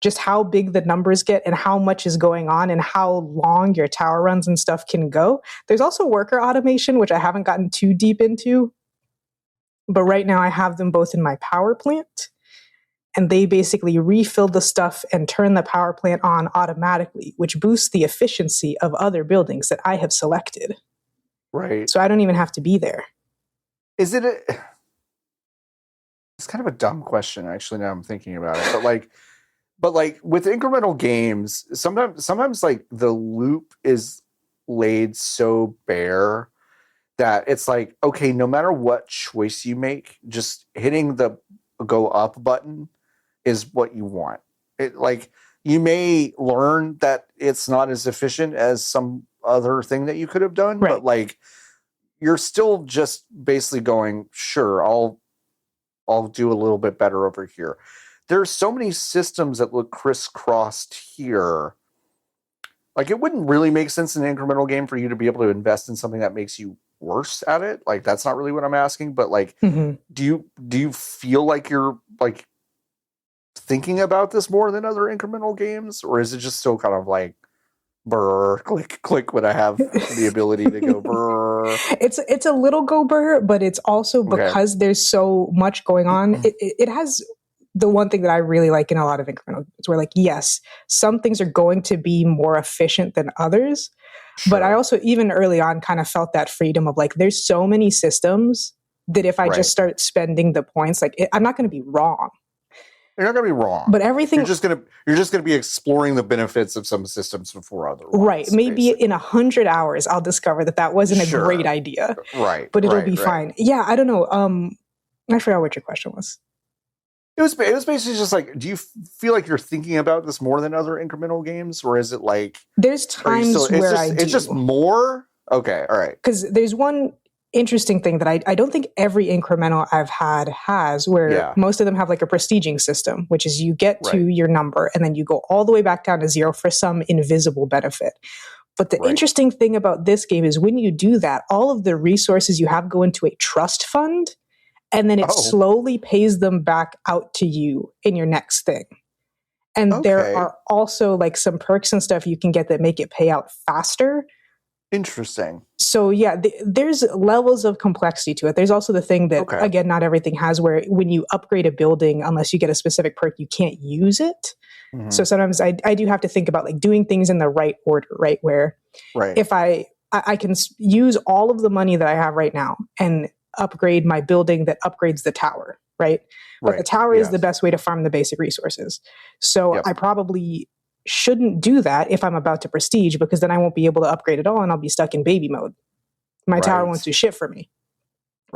just how big the numbers get and how much is going on and how long your tower runs and stuff can go. There's also worker automation, which I haven't gotten too deep into. But right now I have them both in my power plant. And they basically refill the stuff and turn the power plant on automatically, which boosts the efficiency of other buildings that I have selected. Right. So I don't even have to be there. It's kind of a dumb question, actually, now I'm thinking about it. But like with incremental games, sometimes like the loop is laid so bare that it's like, okay, no matter what choice you make, just hitting the go up button is what you want. It like you may learn that it's not as efficient as some other thing that you could have done, but like you're still just basically going, sure, I'll do a little bit better over here. There's so many systems that look crisscrossed here. Like it wouldn't really make sense in an incremental game for you to be able to invest in something that makes you worse at it. Like that's not really what I'm asking, but like do you feel like you're like thinking about this more than other incremental games, or is it just still kind of like Brr, click when I have the ability to go brr. It's a little go brr, but it's also because there's so much going on. It has the one thing that I really like in a lot of incremental games where, like, yes, some things are going to be more efficient than others. Sure. But I also, even early on, kind of felt that freedom of, like, there's so many systems that if I just start spending the points, like, I'm not going to be wrong. You're not going to be wrong. But everything... You're just going to be exploring the benefits of some systems before other ones. Right. Maybe basically. In 100 hours, I'll discover that wasn't a great idea. Right. But it'll be fine. Yeah, I don't know. I forgot what your question was. It was basically just like, do you feel like you're thinking about this more than other incremental games? Or is it like... There's times where I do. It's just more? Okay, all right. Because there's one interesting thing that I don't think every incremental I've had has, where most of them have like a prestiging system, which is you get to your number and then you go all the way back down to 0 for some invisible benefit. But the interesting thing about this game is when you do that, all of the resources you have go into a trust fund, and then it slowly pays them back out to you in your next thing. And there are also like some perks and stuff you can get that make it pay out faster. Interesting. So yeah, there's levels of complexity to it. There's also the thing that, again, not everything has, where when you upgrade a building, unless you get a specific perk, you can't use it. Mm-hmm. So sometimes I do have to think about like doing things in the right order, right? Where if I can use all of the money that I have right now and upgrade my building that upgrades the tower, right? But the tower is the best way to farm the basic resources. So I probably shouldn't do that if I'm about to prestige, because then I won't be able to upgrade at all and I'll be stuck in baby mode. My tower won't do shit for me.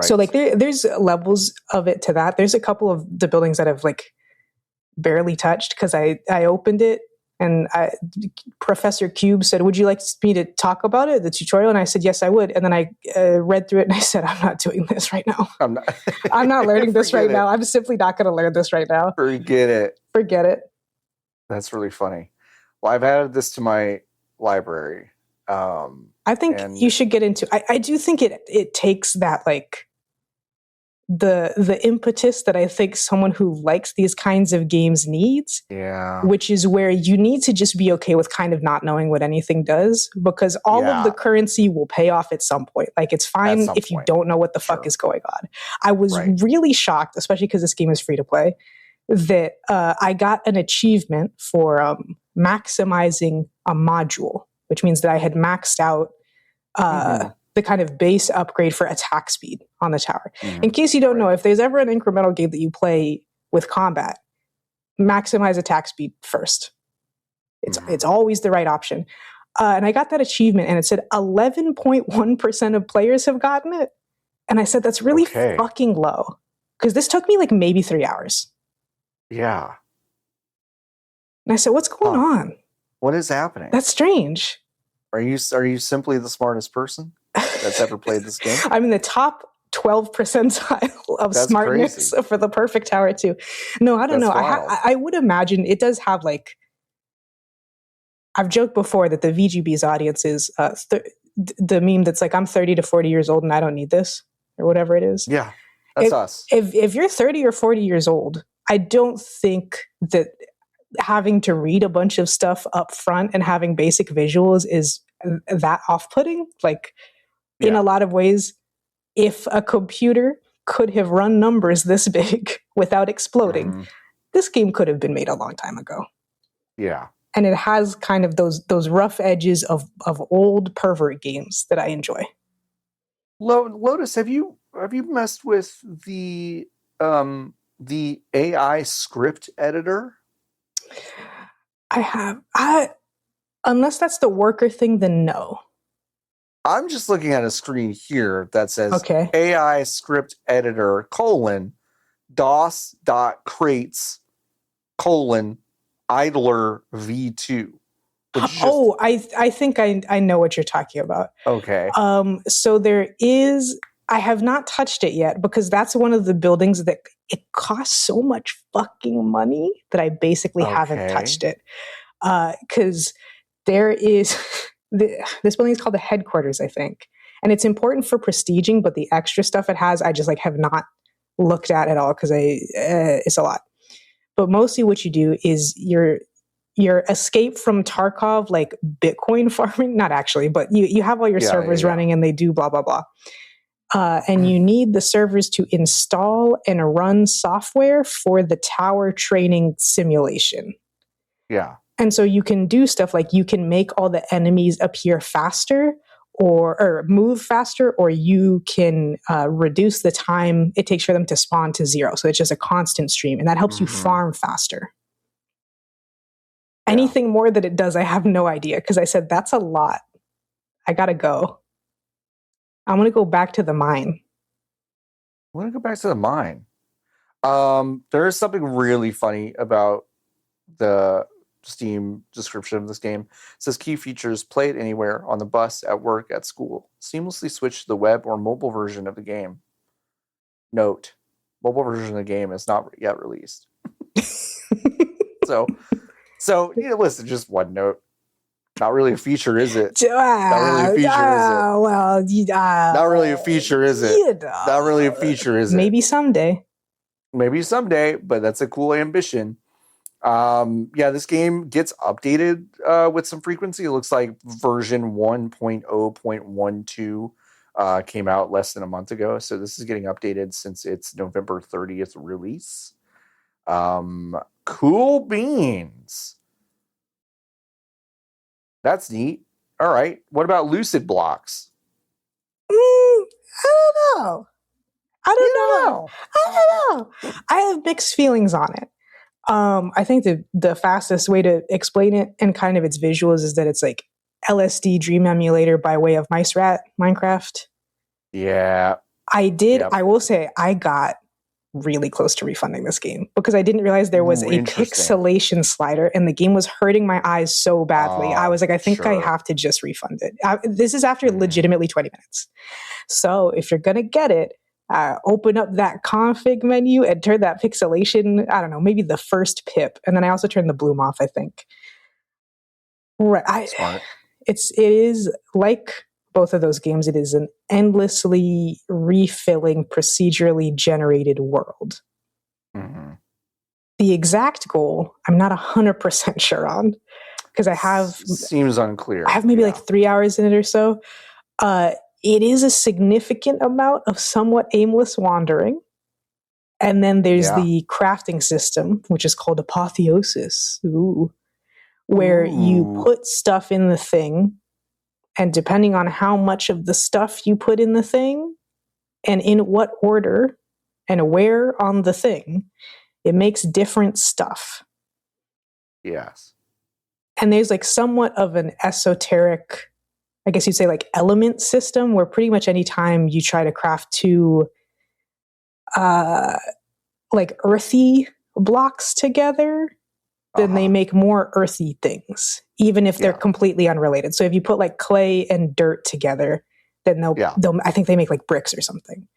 So like there's levels of it to that. There's a couple of the buildings that I've like barely touched because I opened it and Professor Cube said, "Would you like me to talk about it, the tutorial?" And I said, "Yes, I would." And then I read through it and I said, "I'm not doing this right now. I'm not learning this right now. I'm simply not going to learn this right now. Forget it." That's really funny. Well, I've added this to my library. I think you should get into. I do think it takes that like the impetus that I think someone who likes these kinds of games needs. Yeah. Which is where you need to just be okay with kind of not knowing what anything does, because all of the currency will pay off at some point. Like it's fine if you don't know what the fuck is going on. I was really shocked, especially because this game is free to play, that I got an achievement for maximizing a module, which means that I had maxed out the kind of base upgrade for attack speed on the tower. In case you don't know, if there's ever an incremental game that you play with combat, maximize attack speed first. It's always the right option. And I got that achievement and it said 11.1% of players have gotten it. And I said, that's really fucking low. Because this took me like maybe 3 hours. Yeah. And I said, what's going on? What is happening? That's strange. Are you simply the smartest person that's ever played this game? I'm in the top 12 percentile of smartness for the perfect tower too. No, I don't know. I would imagine it does have like, I've joked before that the VGB's audience is the meme that's like, I'm 30 to 40 years old and I don't need this, or whatever it is. Yeah, that's us. If you're 30 or 40 years old, I don't think that having to read a bunch of stuff up front and having basic visuals is that off-putting. Like in a lot of ways, if a computer could have run numbers this big without exploding, this game could have been made a long time ago. Yeah. And it has kind of those rough edges of old pervert games that I enjoy. Lotus, have you messed with the AI script editor? I have. Unless that's the worker thing, then no. I'm just looking at a screen here that says AI script editor : DOS.crates : idler v2. I think I know what you're talking about. Okay. So there is. I have not touched it yet because that's one of the buildings that it costs so much fucking money that I basically haven't touched it. Because there is this building is called the headquarters, I think, and it's important for prestiging. But the extra stuff it has, I just like have not looked at all because it's a lot. But mostly, what you do is your escape from Tarkov, like Bitcoin farming, not actually, but you have all your servers running and they do blah, blah, blah. And you need the servers to install and run software for the tower training simulation. Yeah. And so you can do stuff like you can make all the enemies appear faster or move faster, or you can reduce the time it takes for them to spawn to 0. So it's just a constant stream, and that helps you farm faster. Yeah. Anything more that it does, I have no idea, because I said, that's a lot. I gotta go. I want to go back to the mine. I want to go back to the mine. There is something really funny about the Steam description of this game. It says key features: play it anywhere, on the bus, at work, at school. Seamlessly switch to the web or mobile version of the game. Note: mobile version of the game is not yet released. So listen, just one note. Not really a feature, is it? Not really a feature, is it? Well, not really a feature, is it? Not really a feature, is it? Maybe someday. Maybe someday, but that's a cool ambition. This game gets updated with some frequency. It looks like version 1.0.12 came out less than a month ago. So this is getting updated since its November 30th release. Cool beans. That's neat. All right. What about Lucid Blocks? I don't know. I don't know. I have mixed feelings on it. I think the fastest way to explain it and kind of its visuals is that it's like LSD Dream Emulator by way of Mice Rat Minecraft. Yeah. I will say I got really close to refunding this game because I didn't realize there was a pixelation slider and the game was hurting my eyes so badly. I was like, I think I have to just refund it. This is after legitimately 20 minutes. So if you're going to get it, open up that config menu and turn that pixelation, I don't know, maybe the first pip. And then I also turned the bloom off, I think. Right. Smart. It is like both of those games. It is an endlessly refilling, procedurally generated world. Mm-hmm. The exact goal, I'm not 100% sure on because seems unclear. I have maybe like 3 hours in it or so. It is a significant amount of somewhat aimless wandering. And then there's the crafting system, which is called Apotheosis, where you put stuff in the thing, and depending on how much of the stuff you put in the thing, and in what order, and where on the thing, it makes different stuff. Yes. And there's like somewhat of an esoteric, I guess you'd say, like element system where pretty much any time you try to craft two like earthy blocks together, then they make more earthy things, even if they're completely unrelated. So if you put like clay and dirt together, then they'll I think they make like bricks or something.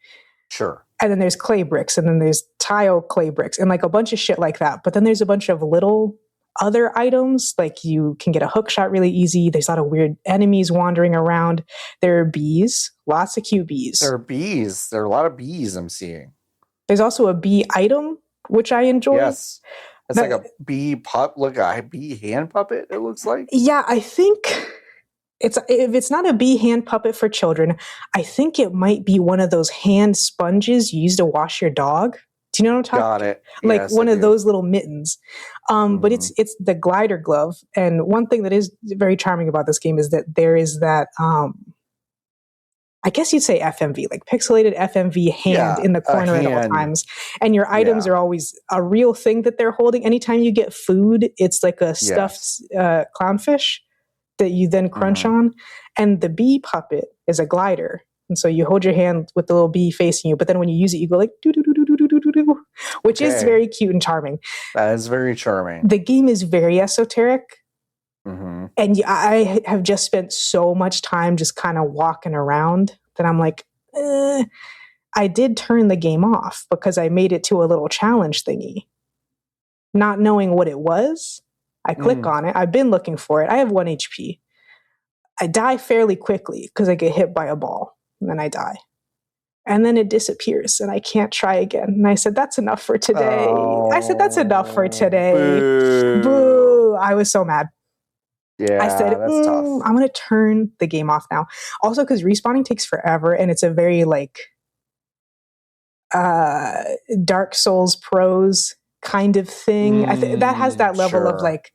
Sure. And then there's clay bricks, and then there's tile clay bricks, and like a bunch of shit like that. But then there's a bunch of little other items, like you can get a hook shot really easy. There's a lot of weird enemies wandering around. There are bees, lots of cute bees. There are bees. There are a lot of bees I'm seeing. There's also a bee item, which I enjoy. Yes. It's like a bee a bee hand puppet, it looks like. Yeah, I think if it's not a bee hand puppet for children, I think it might be one of those hand sponges you use to wash your dog. Do you know what I'm talking about? Got it. Like one of those little mittens. But it's the glider glove. And one thing that is very charming about this game is that there is that I guess you'd say FMV, like pixelated FMV hand in the corner at all times. And your items are always a real thing that they're holding. Anytime you get food, it's like a stuffed clownfish that you then crunch on. And the bee puppet is a glider. And so you hold your hand with the little bee facing you. But then when you use it, you go like, do-do-do-do-do-do-do-do, which is very cute and charming. That is very charming. The game is very esoteric. And I have just spent so much time just kind of walking around that I'm like, I did turn the game off because I made it to a little challenge thingy. Not knowing what it was, I click on it. I've been looking for it. I have 1 HP. I die fairly quickly because I get hit by a ball and then I die. And then it disappears and I can't try again. And I said, that's enough for today. Boo. I was so mad. Yeah, I said, that's tough. I'm going to turn the game off now. Also, because respawning takes forever, and it's a very like Dark Souls pros kind of thing. That has that level of like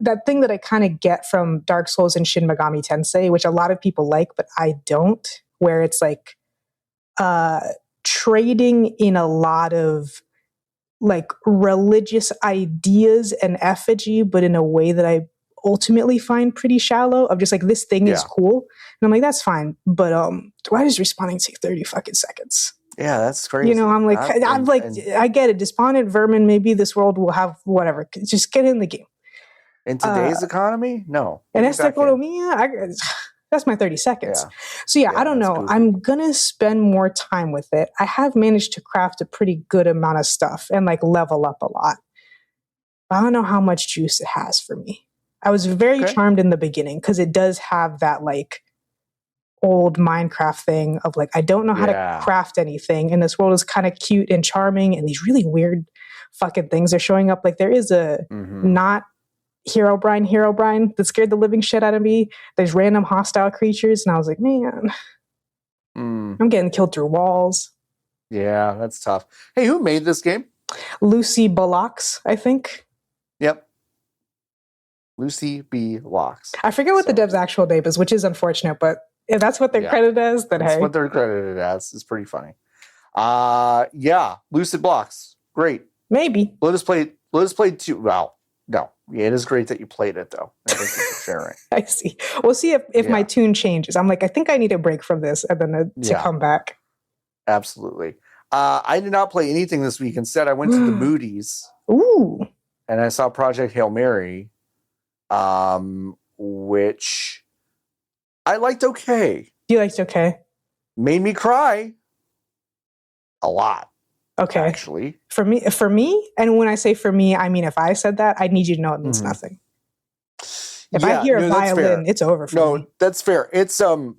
that thing that I kind of get from Dark Souls and Shin Megami Tensei, which a lot of people like, but I don't, where it's like trading in a lot of like religious ideas and effigy, but in a way that I ultimately find pretty shallow, of just like, this thing is cool. And I'm like, that's fine. But why does respawning take 30 fucking seconds? Yeah, that's crazy. You know, I'm like, I get it. Despondent vermin, maybe this world will have whatever. Just get in the game. In today's economy? No. In esta economia, that's my 30 seconds. Yeah. So yeah, I don't know. Goofy. I'm going to spend more time with it. I have managed to craft a pretty good amount of stuff and like level up a lot. I don't know how much juice it has for me. I was very charmed in the beginning because it does have that like old Minecraft thing of like, I don't know how to craft anything, and this world is kind of cute and charming, and these really weird fucking things are showing up. Like there is a not Herobrine that scared the living shit out of me. There's random hostile creatures, and I was like, man, I'm getting killed through walls. Yeah, that's tough. Hey, who made this game? Lucid Blocks, I think. Yep. Lucid Blocks. I forget what the dev's actual name is, which is unfortunate, but if that's what they're credited as, then that's what they're credited as. It's pretty funny. Yeah, Lucid Blocks. Great. Maybe. Let us play two. Well, no. Yeah, it is great that you played it, though. Thank you for sharing. I see. We'll see if my tune changes. I'm like, I think I need a break from this and then to come back. Absolutely. I did not play anything this week. Instead, I went to the Moody's. Ooh. And I saw Project Hail Mary, which I liked okay. You liked okay? Made me cry a lot. Okay. Actually. For me, and when I say for me, I mean if I said that, I need you to know it means nothing. If I hear a violin, it's over for me. No, that's fair. It's kind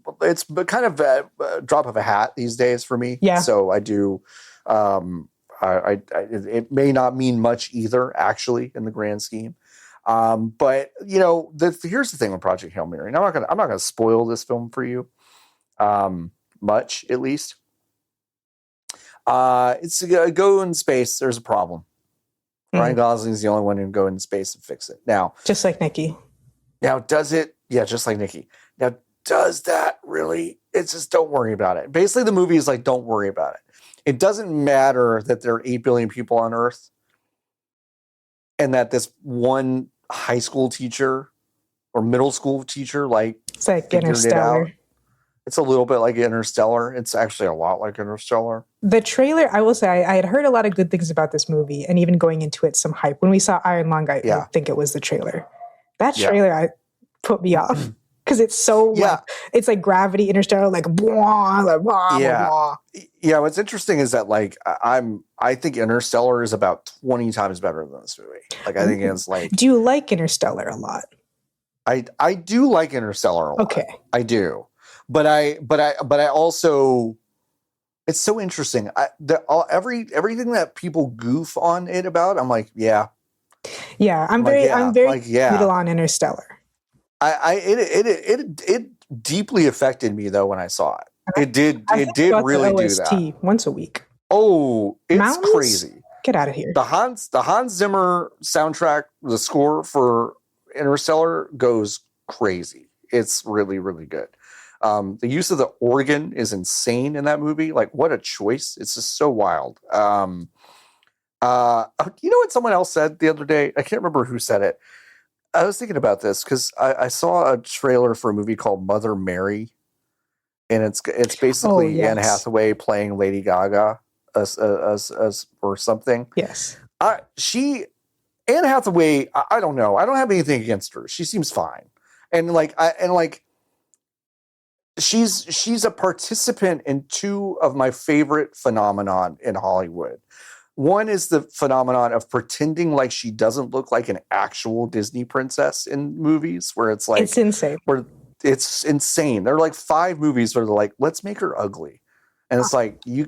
of a drop of a hat these days for me. Yeah. So I do. It may not mean much either, actually, in the grand scheme. But you know, here's the thing with Project Hail Mary. And I'm not gonna spoil this film for you, much at least. It's go in space. There's a problem. Ryan Gosling's the only one who can go in space and fix it. Now, just like Nikki. Now, does it? Yeah, just like Nikki. Now, does that really? It's just don't worry about it. Basically, the movie is like, don't worry about it. It doesn't matter that there are 8 billion people on Earth and that this one high school teacher or middle school teacher it's like Interstellar. It's a little bit like Interstellar. It's actually a lot like Interstellar. The trailer, I will say, I had heard a lot of good things about this movie, and even going into it, some hype. When we saw Iron Lung, I think it was the trailer. That trailer put me off because it's so like, it's like Gravity, Interstellar, like blah, blah, blah, blah. Yeah, what's interesting is that like I think Interstellar is about 20 times better than this movie. Like I think it's like. Do you like Interstellar a lot? I do like Interstellar a lot. Okay, I do. But I also, it's so interesting. Everything that people goof on it about, I'm like, yeah, I'm very middle on Interstellar. It deeply affected me though when I saw it. It did really do that once a week. Oh, it's Mountains? Crazy. Get out of here. The Hans Zimmer soundtrack, the score for Interstellar goes crazy. It's really, really good. The use of the organ is insane in that movie. Like, what a choice. It's just so wild. You know what someone else said the other day? I can't remember who said it. I was thinking about this because I saw a trailer for a movie called Mother Mary. And it's basically Anne Hathaway playing Lady Gaga as or something. Yes. Anne Hathaway, I don't know. I don't have anything against her. She seems fine. And she's a participant in 2 of my favorite phenomenon in Hollywood. One is the phenomenon of pretending like she doesn't look like an actual Disney princess in movies, where it's like it's insane. Where it's insane. There are like 5 movies where they're like, let's make her ugly. And it's like, you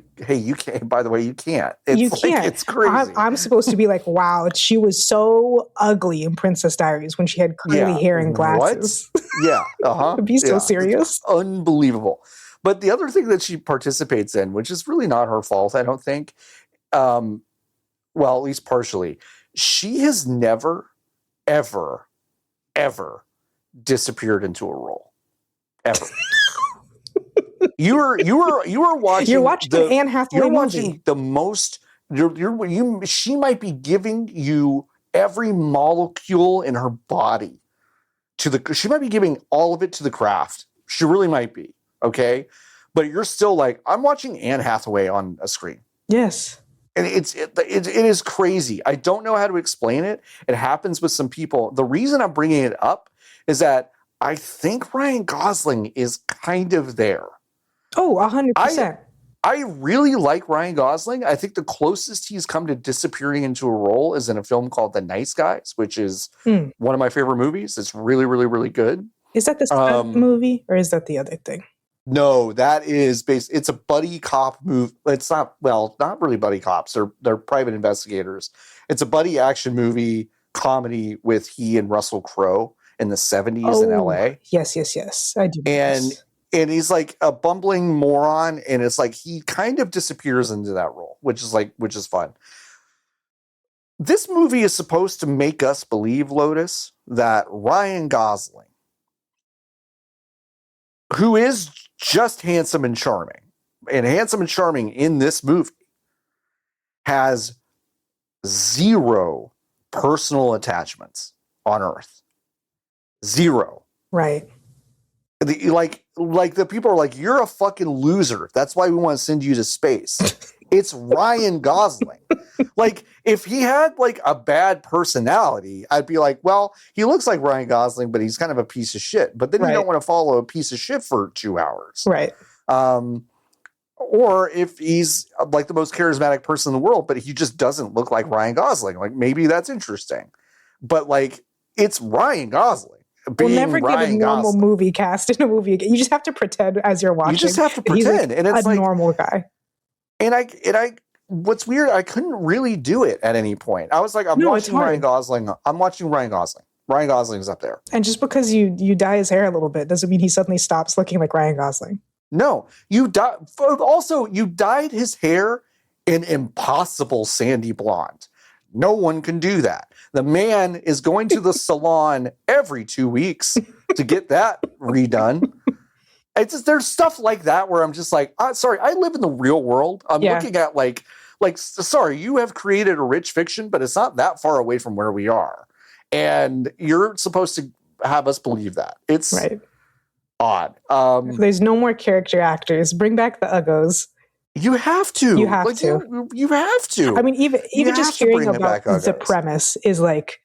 can't, by the way, you can't. It's you like, can't. It's crazy. I'm supposed to be like, wow, she was so ugly in Princess Diaries when she had curly hair and glasses. What? Yeah. Uh-huh. Be so serious. It's unbelievable. But the other thing that she participates in, which is really not her fault, I don't think, well, at least partially, she has never, ever, ever disappeared into a role. Ever. You were watching. You're watching the Anne Hathaway You're movie. watching the most. She might be giving you every molecule in her body she might be giving all of it to the craft. She really might be. Okay, but you're still like, I'm watching Anne Hathaway on a screen. Yes. And it is crazy. I don't know how to explain it. It happens with some people. The reason I'm bringing it up is that I think Ryan Gosling is kind of there. Oh, 100%. I really like Ryan Gosling. I think the closest he's come to disappearing into a role is in a film called The Nice Guys, which is one of my favorite movies. It's really, really, really good. Is that the stunt movie or is that the other thing? No, that is it's a buddy cop movie. It's not really buddy cops. They're private investigators. It's a buddy action movie comedy with he and Russell Crowe in the 70s in LA. Yes. I do. And he's like a bumbling moron, and it's like he kind of disappears into that role, which is fun. This movie is supposed to make us believe, Lotus, that Ryan Gosling, who is just handsome and charming in this movie, has zero personal attachments on Earth. Zero. Right. Like the people are like, you're a fucking loser. That's why we want to send you to space. It's Ryan Gosling. Like, if he had like a bad personality, I'd be like, well, he looks like Ryan Gosling, but he's kind of a piece of shit. But then you don't want to follow a piece of shit for 2 hours. Right. Or if he's like the most charismatic person in the world, but he just doesn't look like Ryan Gosling. Like, maybe that's interesting. But like, it's Ryan Gosling. We'll never get a normal movie cast in a movie again. You just have to pretend as you're watching. You just have to pretend, and it's a normal guy. And I, what's weird, I couldn't really do it at any point. I was like, I'm watching Ryan Gosling. I'm watching Ryan Gosling. Ryan Gosling's up there. And just because you dye his hair a little bit doesn't mean he suddenly stops looking like Ryan Gosling. No, you dyed his hair an impossible sandy blonde. No one can do that. The man is going to the salon every 2 weeks to get that redone. It's just, there's stuff like that where I'm just like, sorry, I live in the real world. I'm looking at like, sorry, you have created a rich fiction, but it's not that far away from where we are. And you're supposed to have us believe that. It's odd. There's no more character actors. Bring back the Uggos. You have to. You have to. You have to. I mean, even just hearing about the premise is like,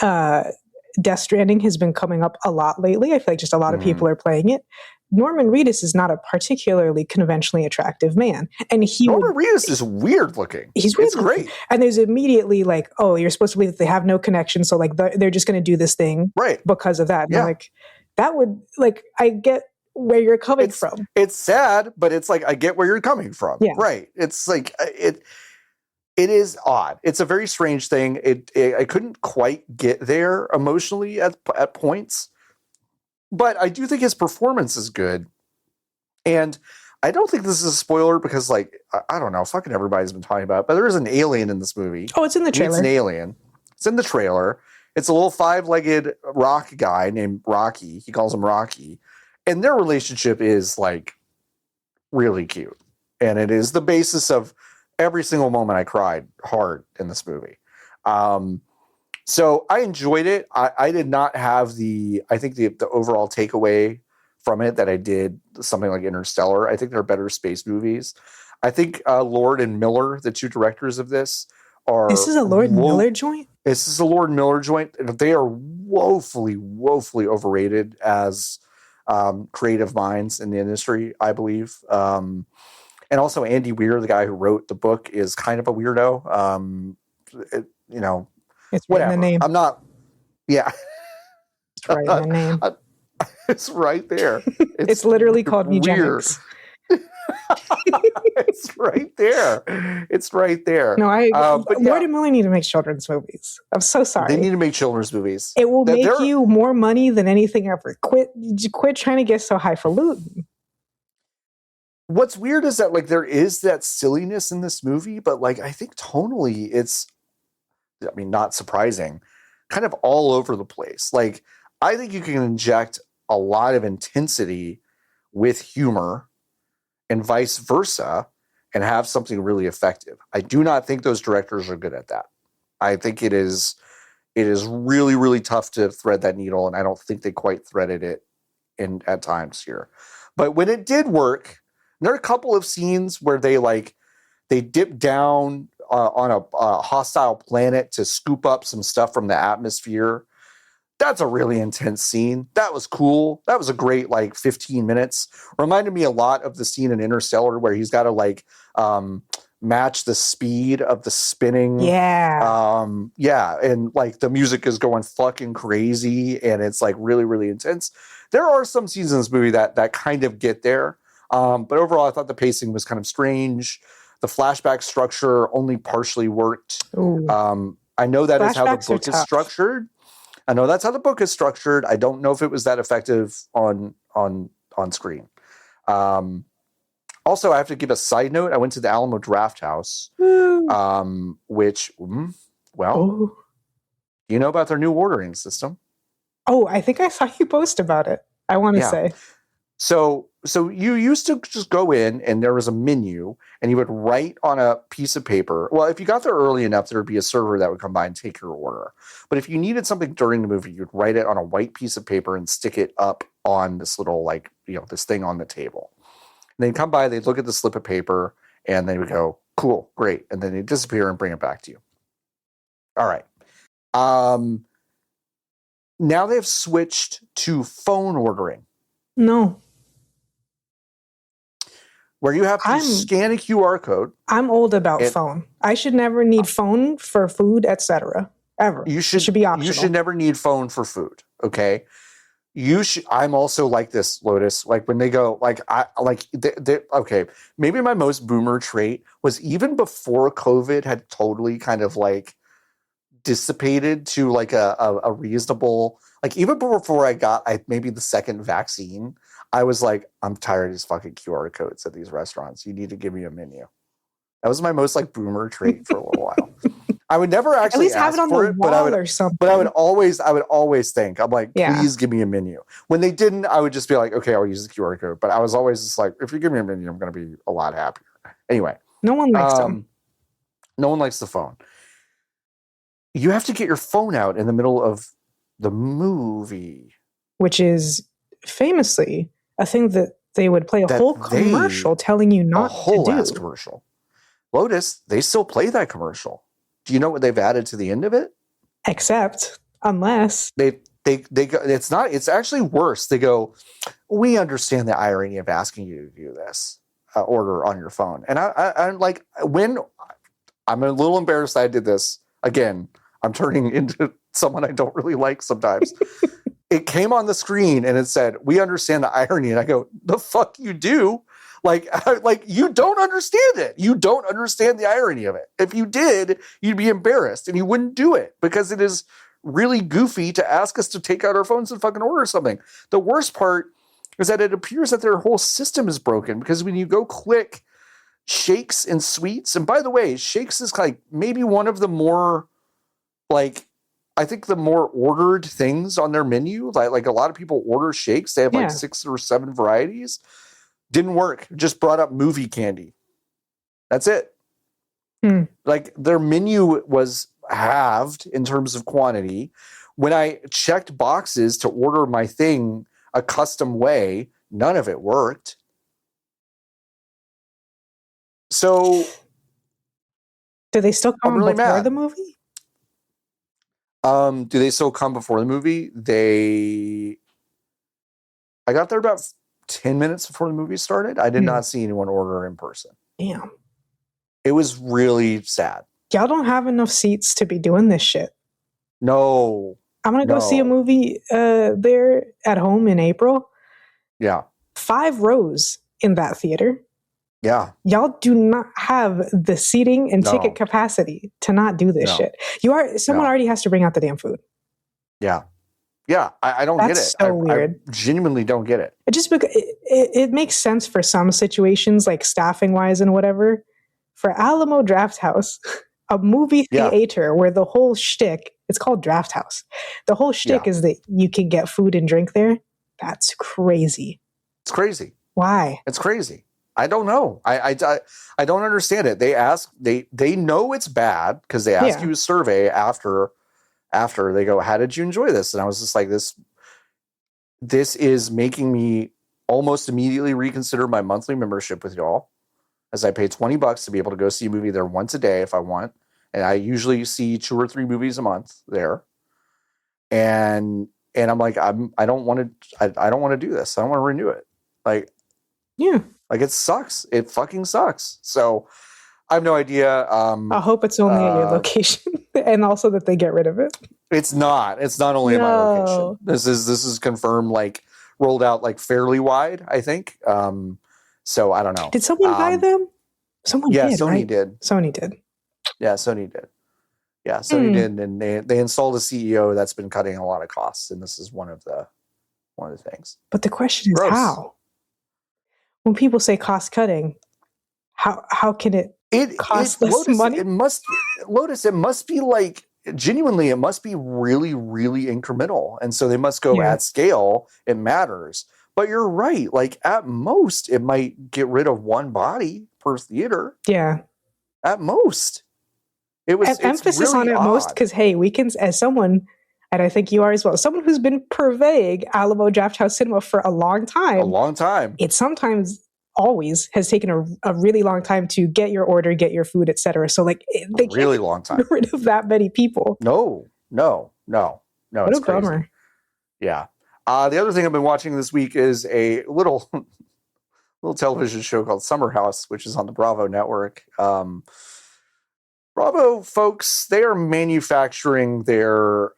Death Stranding has been coming up a lot lately. I feel like just a lot of people are playing it. Norman Reedus is not a particularly conventionally attractive man. And Norman Reedus is weird looking. He's weird. It's great. And there's immediately like, oh, you're supposed to believe that they have no connection. So like they're just going to do this thing because of that. And like, that would like, I get where you're coming from. It's sad, but it's like, I get where you're coming from. Yeah. Right. It's like, it is odd. It's a very strange thing. I couldn't quite get there emotionally at points, but I do think his performance is good. And I don't think this is a spoiler because like, I don't know, fucking everybody's been talking about it, but there is an alien in this movie. Oh, it's in the trailer. It's an alien. It's in the trailer. It's a little 5-legged rock guy named Rocky. He calls him Rocky. And their relationship is like really cute. And it is the basis of every single moment I cried hard in this movie. So I enjoyed it. I did not have the overall takeaway from it that I did something like Interstellar. I think they're better space movies. I think Lord and Miller, the two directors of this, are... This is a Lord Miller joint? This is a Lord Miller joint. They are woefully overrated as... creative minds in the industry, I believe. And also Andy Weir, the guy who wrote the book, is kind of a weirdo. It's right in the name. I'm not. Yeah. It's right in the name. It's right there. It's literally called eugenics. It's right there. It's right there. No, Lord and Miller need to make children's movies. I'm so sorry. They need to make children's movies. It will make you more money than anything ever. Quit trying to get so highfalutin. What's weird is that like there is that silliness in this movie, but like I think tonally it's, I mean, not surprising, kind of all over the place. Like I think you can inject a lot of intensity with humor and vice versa and have something really effective. I do not think those directors are good at that. I think it is really, really tough to thread that needle, and I don't think they quite threaded it at times here. But when it did work, there are a couple of scenes where they dip down on a hostile planet to scoop up some stuff from the atmosphere. That's a really intense scene. That was cool. That was a great 15 minutes. Reminded me a lot of the scene in Interstellar where he's got to match the speed of the spinning. Yeah. And the music is going fucking crazy and it's really, really intense. There are some scenes in this movie that kind of get there. But overall, I thought the pacing was kind of strange. The flashback structure only partially worked. I know that is how the book is structured. I know that's how the book is structured. I don't know if it was that effective on screen. Also, I have to give a side note. I went to the Alamo Drafthouse, which, you know about their new ordering system? Oh, I think I saw you post about it. I want to say. So you used to just go in and there was a menu and you would write on a piece of paper. Well, if you got there early enough, there would be a server that would come by and take your order. But if you needed something during the movie, you'd write it on a white piece of paper and stick it up on this little this thing on the table. And they'd come by, they'd look at the slip of paper and they would go, cool, great. And then they'd disappear and bring it back to you. All right. Now they've switched to phone ordering. No. Where you have to scan a QR code. I'm old about phone. I should never need phone for food, etc. Ever. It should be optional. You should never need phone for food. Okay. I'm also like this, Lotus. Like when they go, okay, maybe my most boomer trait was even before COVID had totally kind of dissipated to a reasonable, even before I got maybe the second vaccine, I was like, I'm tired of these fucking QR codes at these restaurants. You need to give me a menu. That was my most boomer trait for a little while. I would never actually have it on the wall or something. But I would always think, I'm like, please give me a menu. When they didn't, I would just be like, okay, I'll use the QR code. But I was always just like, if you give me a menu, I'm going to be a lot happier. Anyway. No one likes them. No one likes the phone. You have to get your phone out in the middle of the movie. Which is famously a thing that they would play a whole commercial telling you not to do. A whole ass commercial. Lotus, they still play that commercial. Do you know what they've added to the end of it? Except, unless they go, it's actually worse. They go, we understand the irony of asking you to do this order on your phone. And I'm like, when I'm a little embarrassed I did this again, I'm turning into someone I don't really like sometimes. It came on the screen and it said, we understand the irony. And I go, the fuck you do? You don't understand it. You don't understand the irony of it. If you did, you'd be embarrassed and you wouldn't do it because it is really goofy to ask us to take out our phones and fucking order something. The worst part is that it appears that their whole system is broken because when you go click shakes and sweets, and by the way, shakes is maybe one of the more I think the more ordered things on their menu, like a lot of people order shakes. They have 6 or 7 varieties. Didn't work. Just brought up movie candy. That's it. Their menu was halved in terms of quantity. When I checked boxes to order my thing a custom way, none of it worked. So do they still come before the movie? Do they still come before the movie? I got there about 10 minutes before the movie started. I did not see anyone order in person. Damn. It was really sad. Y'all don't have enough seats to be doing this shit. No. I'm going to go see a movie there at home in April. Yeah. 5 rows in that theater. Yeah. Y'all do not have the seating and ticket capacity to not do this shit. Someone already has to bring out the damn food. Yeah. Yeah, I don't get it. So weird. I genuinely don't get it. It makes sense for some situations, like staffing wise and whatever. For Alamo Drafthouse, a movie theater where the whole shtick, it's called Drafthouse. The whole shtick is that you can get food and drink there. That's crazy. It's crazy. Why? It's crazy. I don't know. I don't understand it. They know it's bad because they ask you a survey after they go, how did you enjoy this? And I was just like, this is making me almost immediately reconsider my monthly membership with y'all, as I pay $20 to be able to go see a movie there once a day if I want. And I usually see 2 or 3 movies a month there. And I'm like, I don't want to do this. I don't want to renew it. Like it sucks. It fucking sucks. So I have no idea. I hope it's only at your location, and also that they get rid of it. It's not only at my location. This is confirmed, like rolled out like fairly wide, I think. So I don't know. Did someone buy them? Someone did, Sony right? did. Sony did. Yeah, Sony did. Yeah, Sony did, and they installed a CEO that's been cutting a lot of costs, and this is one of the things. But the question is how? When people say cost cutting, how can it cost less money? It must be like genuinely, it must be really, really incremental. And so they must go at scale. It matters. But you're right. Like at most, it might get rid of 1 body per theater. Yeah. At most. It's emphasis really on at most because, hey, we can, as someone, and I think you are as well, someone who's been purveying Alamo Drafthouse cinema for a long time. It sometimes always has taken a really long time to get your order, get your food, etc. So like they really long time. Get rid of that many people. No. What it's a bummer. Crazy. Yeah. The other thing I've been watching this week is a little television show called Summer House, which is on the Bravo network. Bravo folks, they are manufacturing their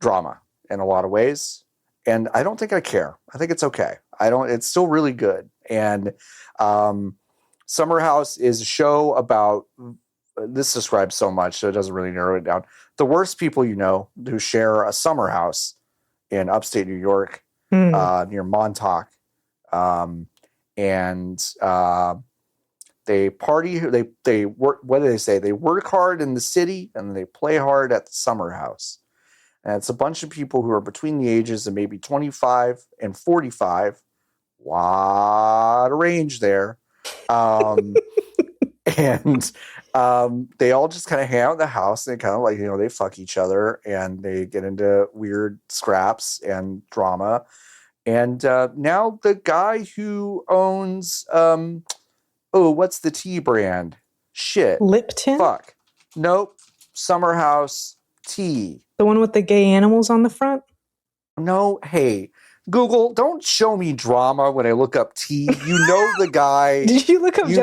drama in a lot of ways. And I don't think I care. I think it's okay. It's still really good. And Summer House is a show about, this describes so much, so it doesn't really narrow it down. The worst people you know who share a summer house in upstate New York, near Montauk. They party, they work, what do they say? They work hard in the city and they play hard at the summer house. And it's a bunch of people who are between the ages of maybe 25 and 45. Lot of range there. And they all just kind of hang out in the house and they kind of like, they fuck each other and they get into weird scraps and drama. And now the guy who owns, what's the tea brand? Shit. Lipton? Fuck. Nope. Summer House Tea. The one with the gay animals on the front? No. Hey, Google, don't show me drama when I look up tea. You know the guy. Did you look up tea?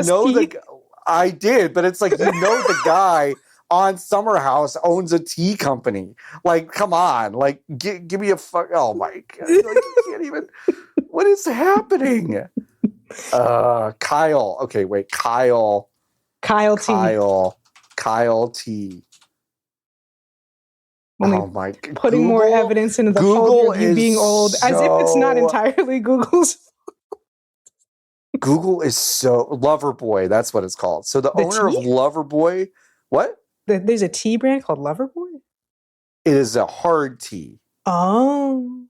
I did, but it's like, the guy on Summer House owns a tea company. Like, come on. Like, give me a fuck. Oh, my God. Like, you can't even. What is happening? Kyle. Okay, wait. Kyle T. Oh my God. Putting more evidence into the folder of you being old, as if it's not entirely Google's. Google is so Loverboy. That's what it's called. So the owner of Loverboy, what? There's a tea brand called Loverboy? It is a hard tea. Oh.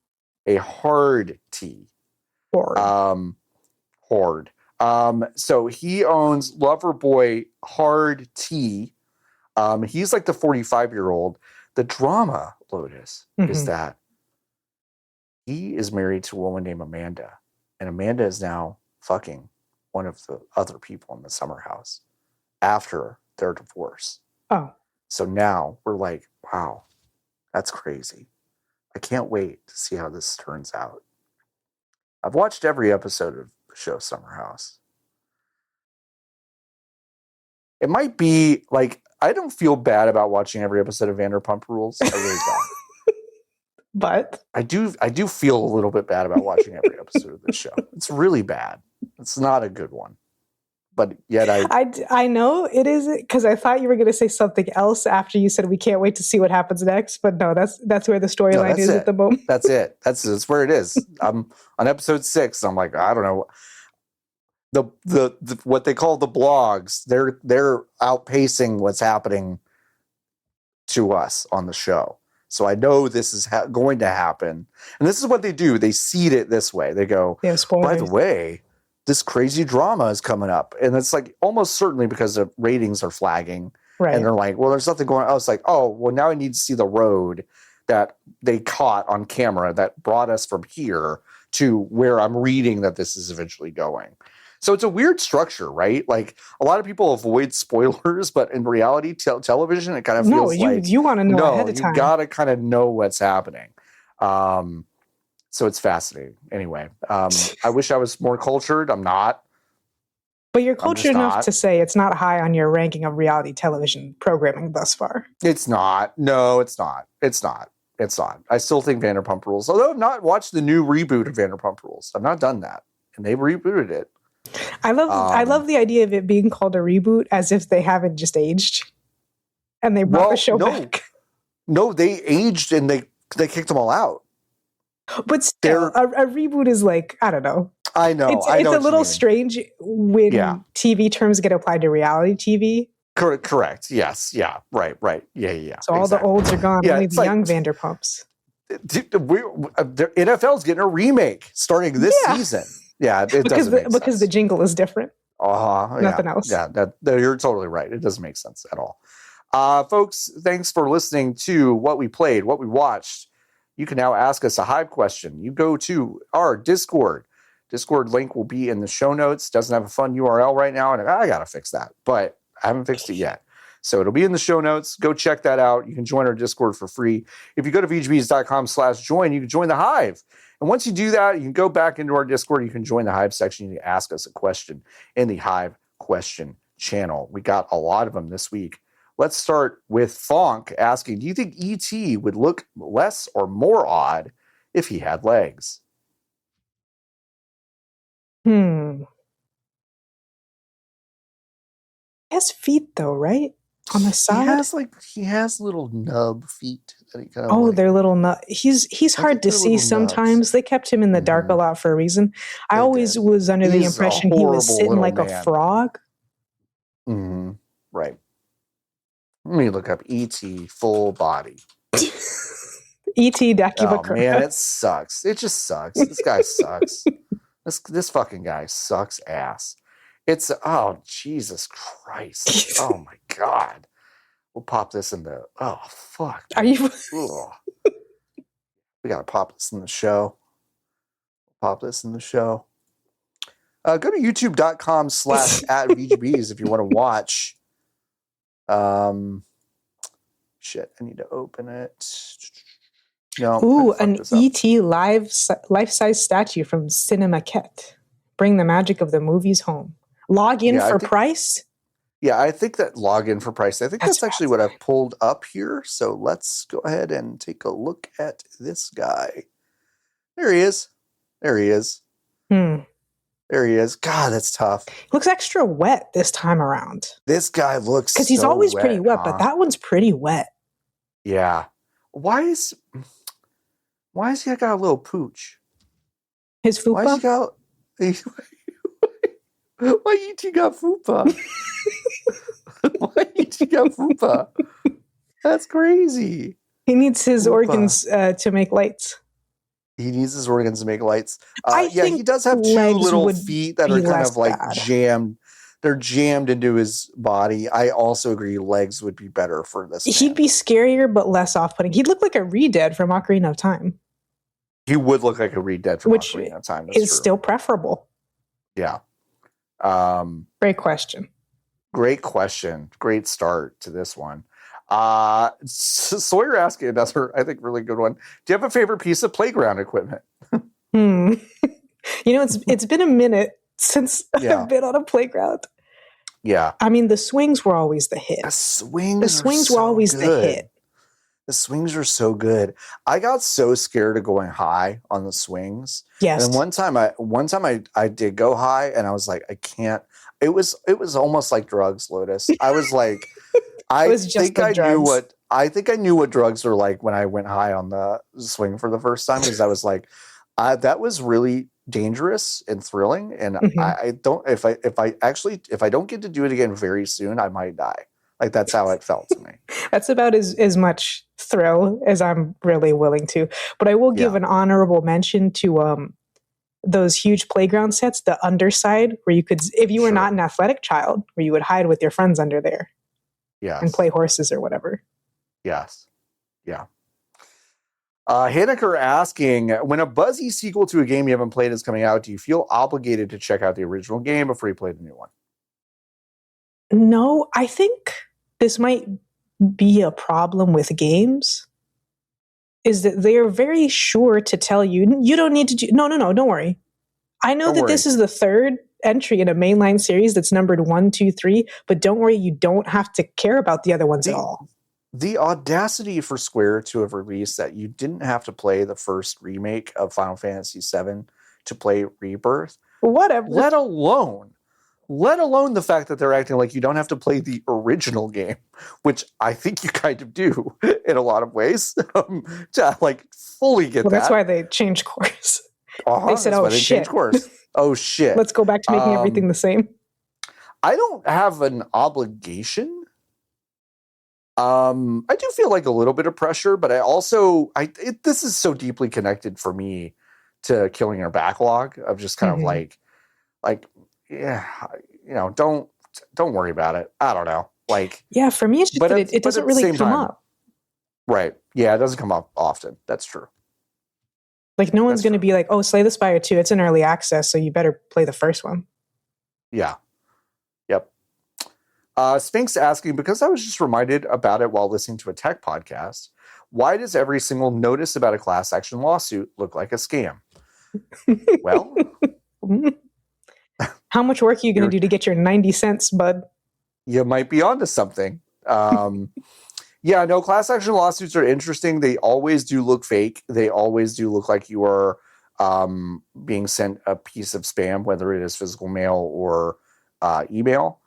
A hard tea. Hard. So he owns Loverboy Hard Tea. He's like the 45-year-old. The drama, Lotus, is that he is married to a woman named Amanda. And Amanda is now fucking one of the other people in the summer house after their divorce. Oh. So now we're like, wow, that's crazy. I can't wait to see how this turns out. I've watched every episode of the show Summer House. It might be like, I don't feel bad about watching every episode of Vanderpump Rules. I really don't. But I do feel a little bit bad about watching every episode of this show. It's really bad. It's not a good one. But yet I know it is, because I thought you were going to say something else after you said we can't wait to see what happens next. But no, that's where the storyline is at the moment. That's it. That's where it is. I'm on episode 6. I'm like, I don't know. The what they call the blogs, they're outpacing what's happening to us on the show. So I know this is going to happen. And this is what they do. They seed it this way. They go, by the way, this crazy drama is coming up. And it's like almost certainly because the ratings are flagging. Right. And they're like, well, there's nothing going on. I was like, oh, well, now I need to see the road that they caught on camera that brought us from here to where I'm reading that this is eventually going. So it's a weird structure, right? Like a lot of people avoid spoilers, but in reality, television, it kind of feels like you want to know ahead of time. You got to kind of know what's happening. So it's fascinating. Anyway, I wish I was more cultured. I'm not. But you're cultured enough to say it's not high on your ranking of reality television programming thus far. It's not. No, it's not. It's not. It's not. I still think Vanderpump Rules, although I've not watched the new reboot of Vanderpump Rules. I've not done that. And they rebooted it. I love the idea of it being called a reboot as if they haven't just aged and they brought the show back. No, they aged and they kicked them all out. But still, a reboot is like, I don't know. I know. It's a little strange when TV terms get applied to reality TV. Correct. Yes. Yeah. Right. Yeah. So all the olds are gone. Only the young Vanderpumps. The NFL's getting a remake starting this season. Yeah, it doesn't make sense. Because the jingle is different. Nothing else. Yeah, you're totally right. It doesn't make sense at all. Folks, thanks for listening to what we played, what we watched. You can now ask us a Hive question. You go to our Discord. Discord link will be in the show notes. Doesn't have a fun URL right now, and I got to fix that, but I haven't fixed it yet. So it'll be in the show notes. Go check that out. You can join our Discord for free. If you go to vgbs.com/join, you can join the Hive. And once you do that, you can go back into our Discord. You can join the Hive section. You can ask us a question in the Hive question channel. We got a lot of them this week. Let's start with Fonk asking, do you think E.T. would look less or more odd if he had legs? He has feet though, right? On the side? He has little nub feet. That he kind of they're little nub. He's hard to see sometimes. Nubs. They kept him in the dark a lot for a reason. I always was under the impression he was sitting like a frog. Mm-hmm. Right. Let me look up E.T. full body. E.T. Dakubakura. Oh man, it sucks. It just sucks. This guy sucks. This fucking guy sucks ass. It's Jesus Christ. Oh my God. We'll pop this in the fuck. Are you we gotta pop this in the show. Go to youtube.com/@VGBs if you want to watch. Shit, I need to open it. No. Ooh, an E.T. life-size statue from Cinemaquette. Bring the magic of the movies home. Log in for price? Yeah, I think that login for price. I think that's actually what I've pulled up here. So let's go ahead and take a look at this guy. There he is. There he is. God, that's tough. Looks extra wet this time around. This guy looks because he's always pretty wet, but that one's pretty wet. Yeah. Why is he got a little pooch? His fupa? Why E.T. got fupa? Why E.T. got fupa? That's crazy. He needs his organs to make lights. He needs his organs to make lights. He does have two little feet that are kind of like jammed. They're jammed into his body. I also agree legs would be better for this. He'd be scarier but less off-putting. He'd look like a Re-Dead from Ocarina of Time. He would look like a Re-Dead from Ocarina of Time. Which is still preferable. Yeah. Great question. Great start to this one. Sawyer asking another, I think, really good one. Do you have a favorite piece of playground equipment? It's been a minute since I've been on a playground. Yeah. I mean, the swings were always the hit. The swings were always the hit. The swings are so good. I got so scared of going high on the swings. Yes. And one time I did go high, and I was like, I can't. It was almost like drugs, Lotus. I was like, I think I knew what drugs are like when I went high on the swing for the first time, because I was like, that was really dangerous and thrilling. And I don't, if I don't get to do it again very soon, I might die. Like, that's how it felt to me. That's about as much thrill as I'm really willing to. But I will give an honorable mention to those huge playground sets, the underside, where you could, if you were not an athletic child, where you would hide with your friends under there. Yes. And play horses or whatever. Yes. Yeah. Haneker asking, when a buzzy sequel to a game you haven't played is coming out, do you feel obligated to check out the original game before you play the new one? No, I think this might be a problem with games, is that they are very sure to tell you, you don't need to do, no, don't worry. I know that this is the third entry in a mainline series that's numbered 1, 2, 3, but don't worry, you don't have to care about the other ones at all. The audacity for Square to have released that you didn't have to play the first remake of Final Fantasy VII to play Rebirth. Whatever. Let alone the fact that they're acting like you don't have to play the original game, which I think you kind of do in a lot of ways, to like fully get that. Well, that's why they changed course. They said, "Oh shit, oh shit, let's go back to making everything the same." I don't have an obligation. I do feel like a little bit of pressure, but this is so deeply connected for me to killing your backlog of just kind of like, yeah, don't worry about it. I don't know. Like, yeah, for me, it's just that it doesn't really come up. Right. Yeah, it doesn't come up often. That's true. Like, no one's going to be like, oh, Slay the Spire 2, it's in early access, so you better play the first one. Yeah. Yep. Sphinx asking, because I was just reminded about it while listening to a tech podcast, why does every single notice about a class action lawsuit look like a scam? Well, how much work are you going to do to get your 90 cents, bud? You might be onto something. Yeah, no, class action lawsuits are interesting. They always do look fake. They always do look like you are being sent a piece of spam, whether it is physical mail or email.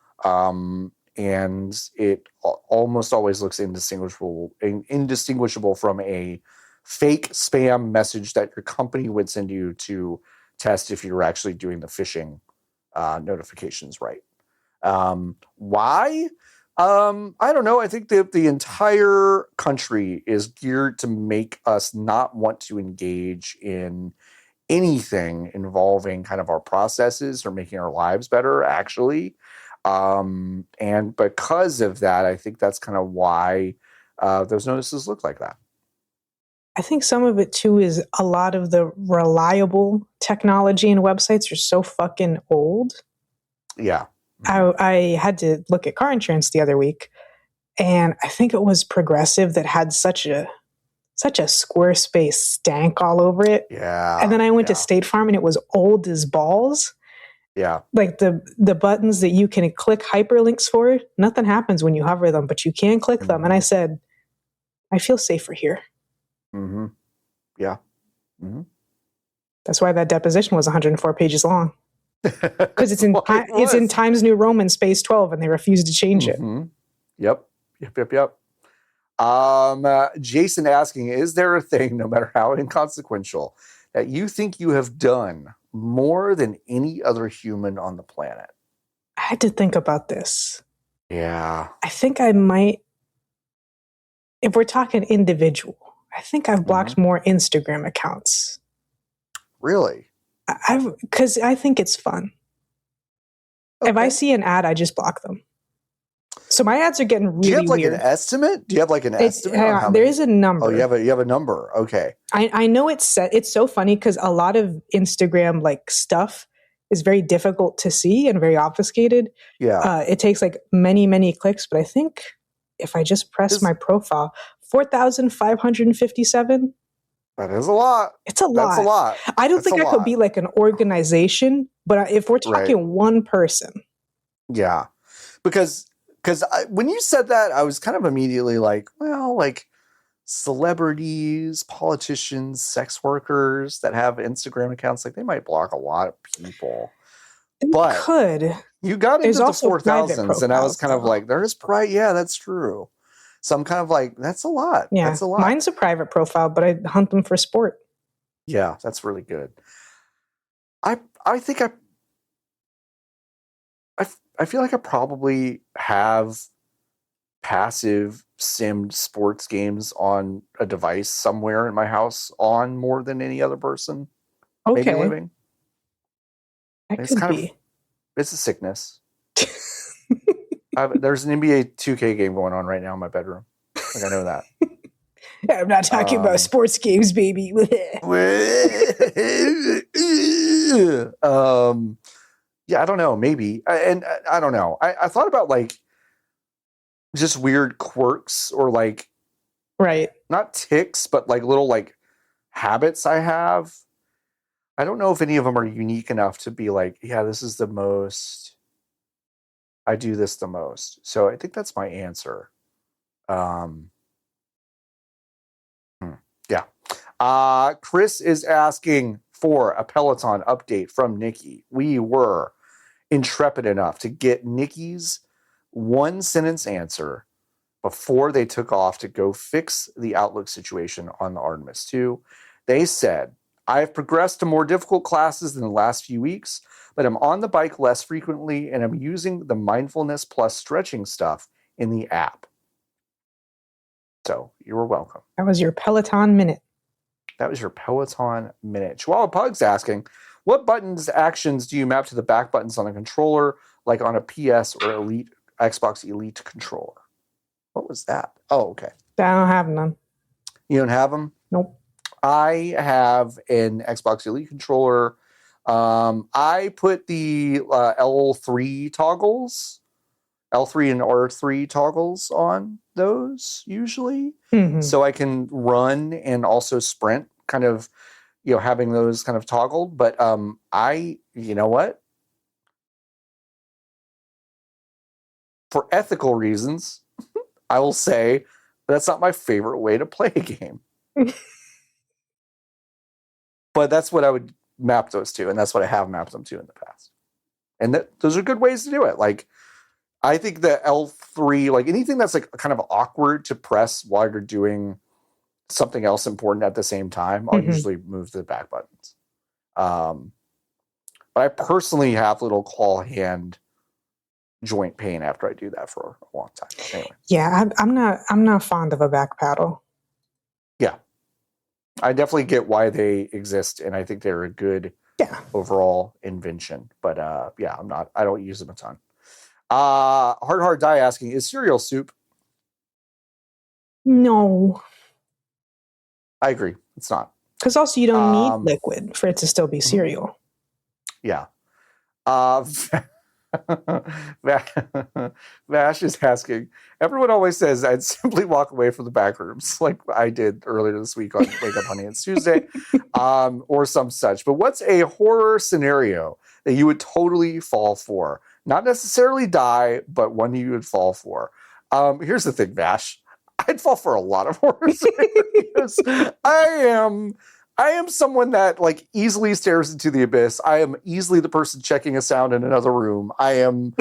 And it almost always looks indistinguishable from a fake spam message that your company would send you to test if you're actually doing the phishing notifications right. Why? I don't know. I think that the entire country is geared to make us not want to engage in anything involving kind of our processes or making our lives better, actually. And because of that, I think that's kind of why those notices look like that. I think some of it too is a lot of the reliable technology and websites are so fucking old. Yeah. I had to look at car insurance the other week, and I think it was Progressive that had such a Squarespace stank all over it. Yeah. And then I went to State Farm, and it was old as balls. Yeah. Like the buttons that you can click hyperlinks for, nothing happens when you hover them, but you can click them. And I said, I feel safer here. Mm-hmm. Yeah. Mm-hmm. That's why that deposition was 104 pages long. Because it's in Times New Roman space 12, and they refused to change it. Yep. Jason asking, is there a thing, no matter how inconsequential, that you think you have done more than any other human on the planet? I had to think about this. Yeah. I think I might, if we're talking individual, I think I've blocked more Instagram accounts. Really? Because I think it's fun. Okay. If I see an ad, I just block them. So my ads are getting really weird. Do you have like an estimate? There is a number. Oh, you have a number. Okay. I know it's set. It's so funny because a lot of Instagram like stuff is very difficult to see and very obfuscated. Yeah. It takes like many, many clicks, but I think if I just press my profile, 4,557. That is a lot. It's a lot. That's a lot. I don't think I could be like an organization, but if we're talking one person. Yeah. Because when you said that, I was kind of immediately like, well, like celebrities, politicians, sex workers that have Instagram accounts, like they might block a lot of people. But could. You got into the 4,000s, and I was kind of like, there's private. Yeah, that's true. So I'm kind of like, that's a lot. Yeah, that's a lot. Mine's a private profile, but I hunt them for sport. Yeah, that's really good. I think I feel like I probably have passive simmed sports games on a device somewhere in my house on more than any other person. Okay. Maybe living. It's a sickness. There's an NBA 2K game going on right now in my bedroom. Like I know that. Yeah, I'm not talking about sports games, baby. Yeah, I don't know. Maybe. And I don't know. I thought about like just weird quirks or like, right. Not tics, but like little like habits I have. I don't know if any of them are unique enough to be like, yeah, this is the most. I do this the most. So I think that's my answer. Yeah. Chris is asking for a Peloton update from Nikki. We were intrepid enough to get Nikki's one sentence answer before they took off to go fix the Outlook situation on the Artemis 2. They said, I have progressed to more difficult classes in the last few weeks, but I'm on the bike less frequently and I'm using the mindfulness plus stretching stuff in the app. So you were welcome. That was your Peloton minute. That was your Peloton minute. Chihuahua Pug's asking, what buttons actions do you map to the back buttons on a controller, like on a PS or Xbox Elite controller? What was that? Oh, okay. I don't have none. You don't have them? Nope. I have an Xbox Elite controller. I put the L3 toggles, L3 and R3 toggles on those usually. Mm-hmm. So I can run and also sprint, kind of, having those kind of toggled. But you know what? For ethical reasons, I will say that's not my favorite way to play a game. But that's what I would map those to, and that's what I have mapped them to in the past. And those are good ways to do it. Like, I think the L3, like anything that's like kind of awkward to press while you're doing something else important at the same time, I'll usually move to the back buttons. But I personally have little claw hand joint pain after I do that for a long time. Anyway. Yeah, I'm not fond of a back paddle. Yeah. I definitely get why they exist, and I think they're a good overall invention. But I don't use them a ton. Hard Die asking, is cereal soup? No. I agree. It's not. Because also you don't need liquid for it to still be cereal. Yeah. Vash is asking, everyone always says I'd simply walk away from the back rooms like I did earlier this week on Wake Up Honey, It's Tuesday, or some such. But what's a horror scenario that you would totally fall for? Not necessarily die, but one you would fall for. Here's the thing, Vash. I'd fall for a lot of horror scenarios. I am someone that like easily stares into the abyss. I am easily the person checking a sound in another room. I am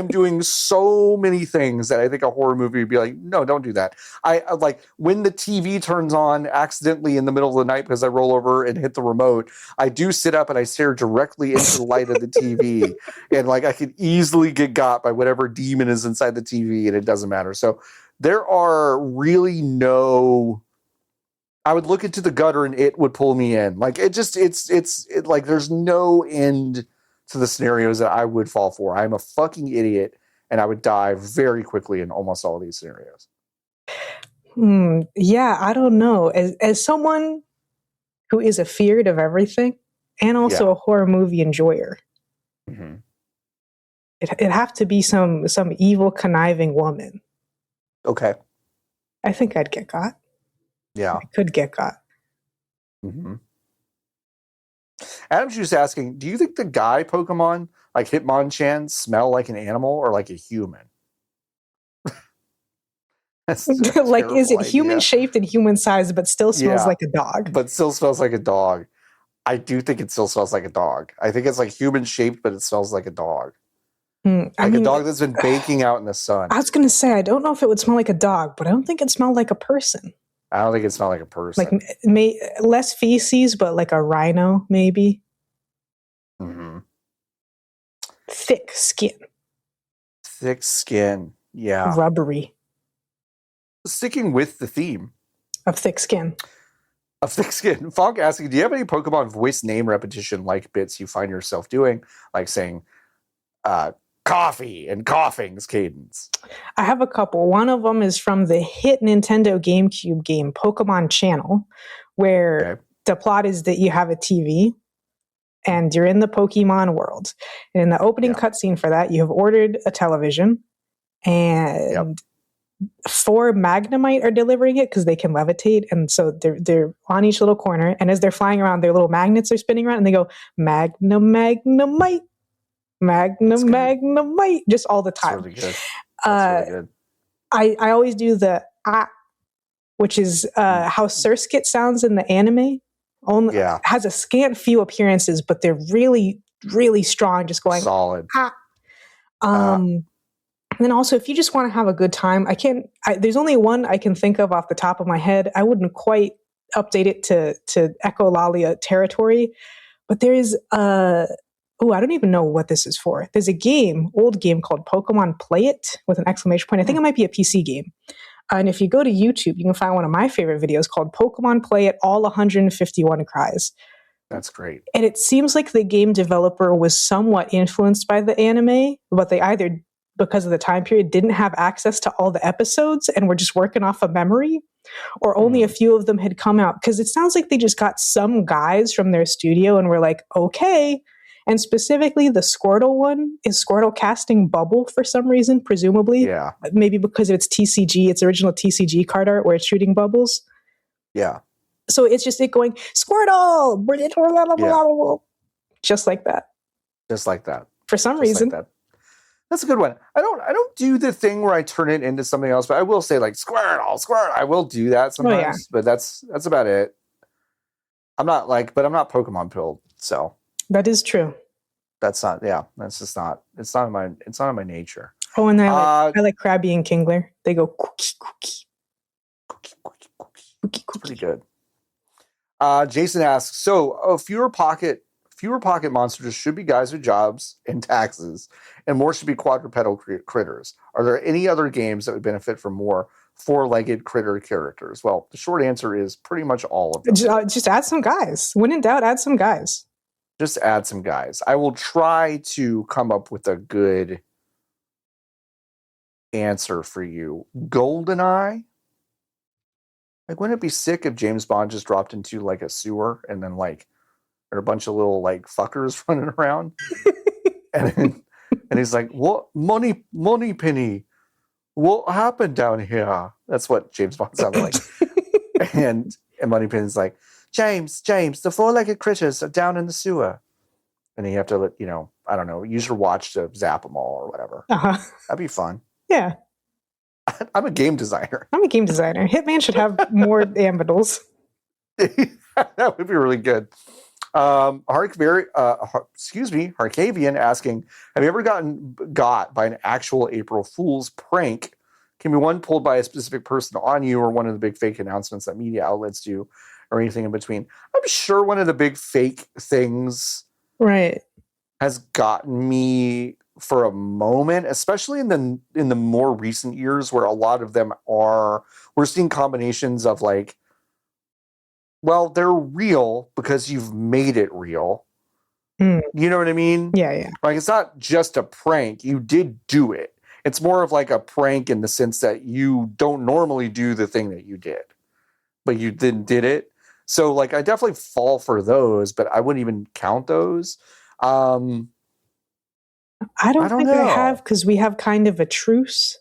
doing so many things that I think a horror movie would be like, no, don't do that. I like when the TV turns on accidentally in the middle of the night because I roll over and hit the remote. I do sit up and I stare directly into the light of the TV, and like I could easily get got by whatever demon is inside the TV, and it doesn't matter. So there are really no. I would look into the gutter and it would pull me in. Like it's like there's no end to the scenarios that I would fall for. I'm a fucking idiot and I would die very quickly in almost all of these scenarios. Yeah, I don't know. As someone who is afeared of everything and also a horror movie enjoyer, it'd have to be some evil conniving woman. Okay. I think I'd get got. Yeah. I could get got. Adam's just asking, do you think the guy Pokemon, like Hitmonchan, smell like an animal or like a human? Like, is it human shaped and human sized, but still smells like a dog? But still smells like a dog. I do think it still smells like a dog. I think it's like human shaped, but it smells like a dog. Like a dog that's been baking out in the sun. I was going to say, I don't know if it would smell like a dog, but I don't think it smelled like a person. I don't think it smelled like a person. Like less feces, but like a rhino, maybe. Mm-hmm. Thick skin. Thick skin. Yeah. Rubbery. Sticking with the theme of thick skin. Funk asking, do you have any Pokemon voice name repetition like bits you find yourself doing, like saying coffee and coughing's cadence? I have a couple. One of them is from the hit Nintendo GameCube game Pokemon Channel, where the plot is that you have a TV and you're in the Pokemon world. And in the opening cutscene for that, you have ordered a television, and 4 Magnemite are delivering it because they can levitate, and so they're on each little corner, and as they're flying around, their little magnets are spinning around, and they go Magnemite, Magnemite, just all the time. That's really good. That's really good. I always do the which is how Surskit sounds in the anime. Has a scant few appearances, but they're really, really strong. Just going solid. And then also, if you just want to have a good time, there's only one I can think of off the top of my head. I wouldn't quite update it to Echolalia territory, but there is I don't even know what this is for. There's a old game called Pokemon Play It with an exclamation point. I think it might be a PC game. And if you go to YouTube, you can find one of my favorite videos called Pokemon Play It All 151 Cries. That's great. And it seems like the game developer was somewhat influenced by the anime, but they either, because of the time period, didn't have access to all the episodes and were just working off of memory, or only a few of them had come out. Because it sounds like they just got some guys from their studio and were like, okay. And specifically, the Squirtle one is Squirtle casting Bubble for some reason, presumably. Yeah. Maybe because of its original TCG card art where it's shooting bubbles. Yeah. So it's just it going, Squirtle! Just like that. Just like that. For some reason. Like that. That's a good one. I don't do the thing where I turn it into something else, but I will say like Squirtle. I will do that sometimes, but that's about it. I'm not Pokemon pilled, so. That is true. That's just not, it's not in my nature. Oh, and I like Krabby and Kingler. They go cookie, cookie. Cookie, cookie, cookie. Cookie, cookie. Pretty good. Jason asks, so fewer pocket monsters should be guys with jobs and taxes, and more should be quadrupedal critters. Are there any other games that would benefit from more 4-legged critter characters? Well, the short answer is pretty much all of them. Just add some guys. When in doubt, add some guys. Just add some guys. I will try to come up with a good answer for you. GoldenEye? Like, wouldn't it be sick if James Bond just dropped into like a sewer and then like there are a bunch of little like fuckers running around? and he's like, what? Money penny. What happened down here? That's what James Bond sounded like. and Moneypenny's like, James, the 4-legged critters are down in the sewer. And then you have to, I don't know, use your watch to zap them all or whatever. Uh-huh. That'd be fun. Yeah. I'm a game designer. Hitman should have more ambitals. That would be really good. Harkavian asking, have you ever got by an actual April Fool's prank? Can be one pulled by a specific person on you, or one of the big fake announcements that media outlets do, or anything in between? I'm sure one of the big fake things has gotten me for a moment, especially in the more recent years, where a lot of them we're seeing combinations of like, well, they're real because you've made it real. You know what I mean? Yeah. Like, it's not just a prank. You did do it. It's more of like a prank in the sense that you don't normally do the thing that you did, but you then did it. So like, I definitely fall for those, but I wouldn't even count those. I don't think I have, because we have kind of a truce.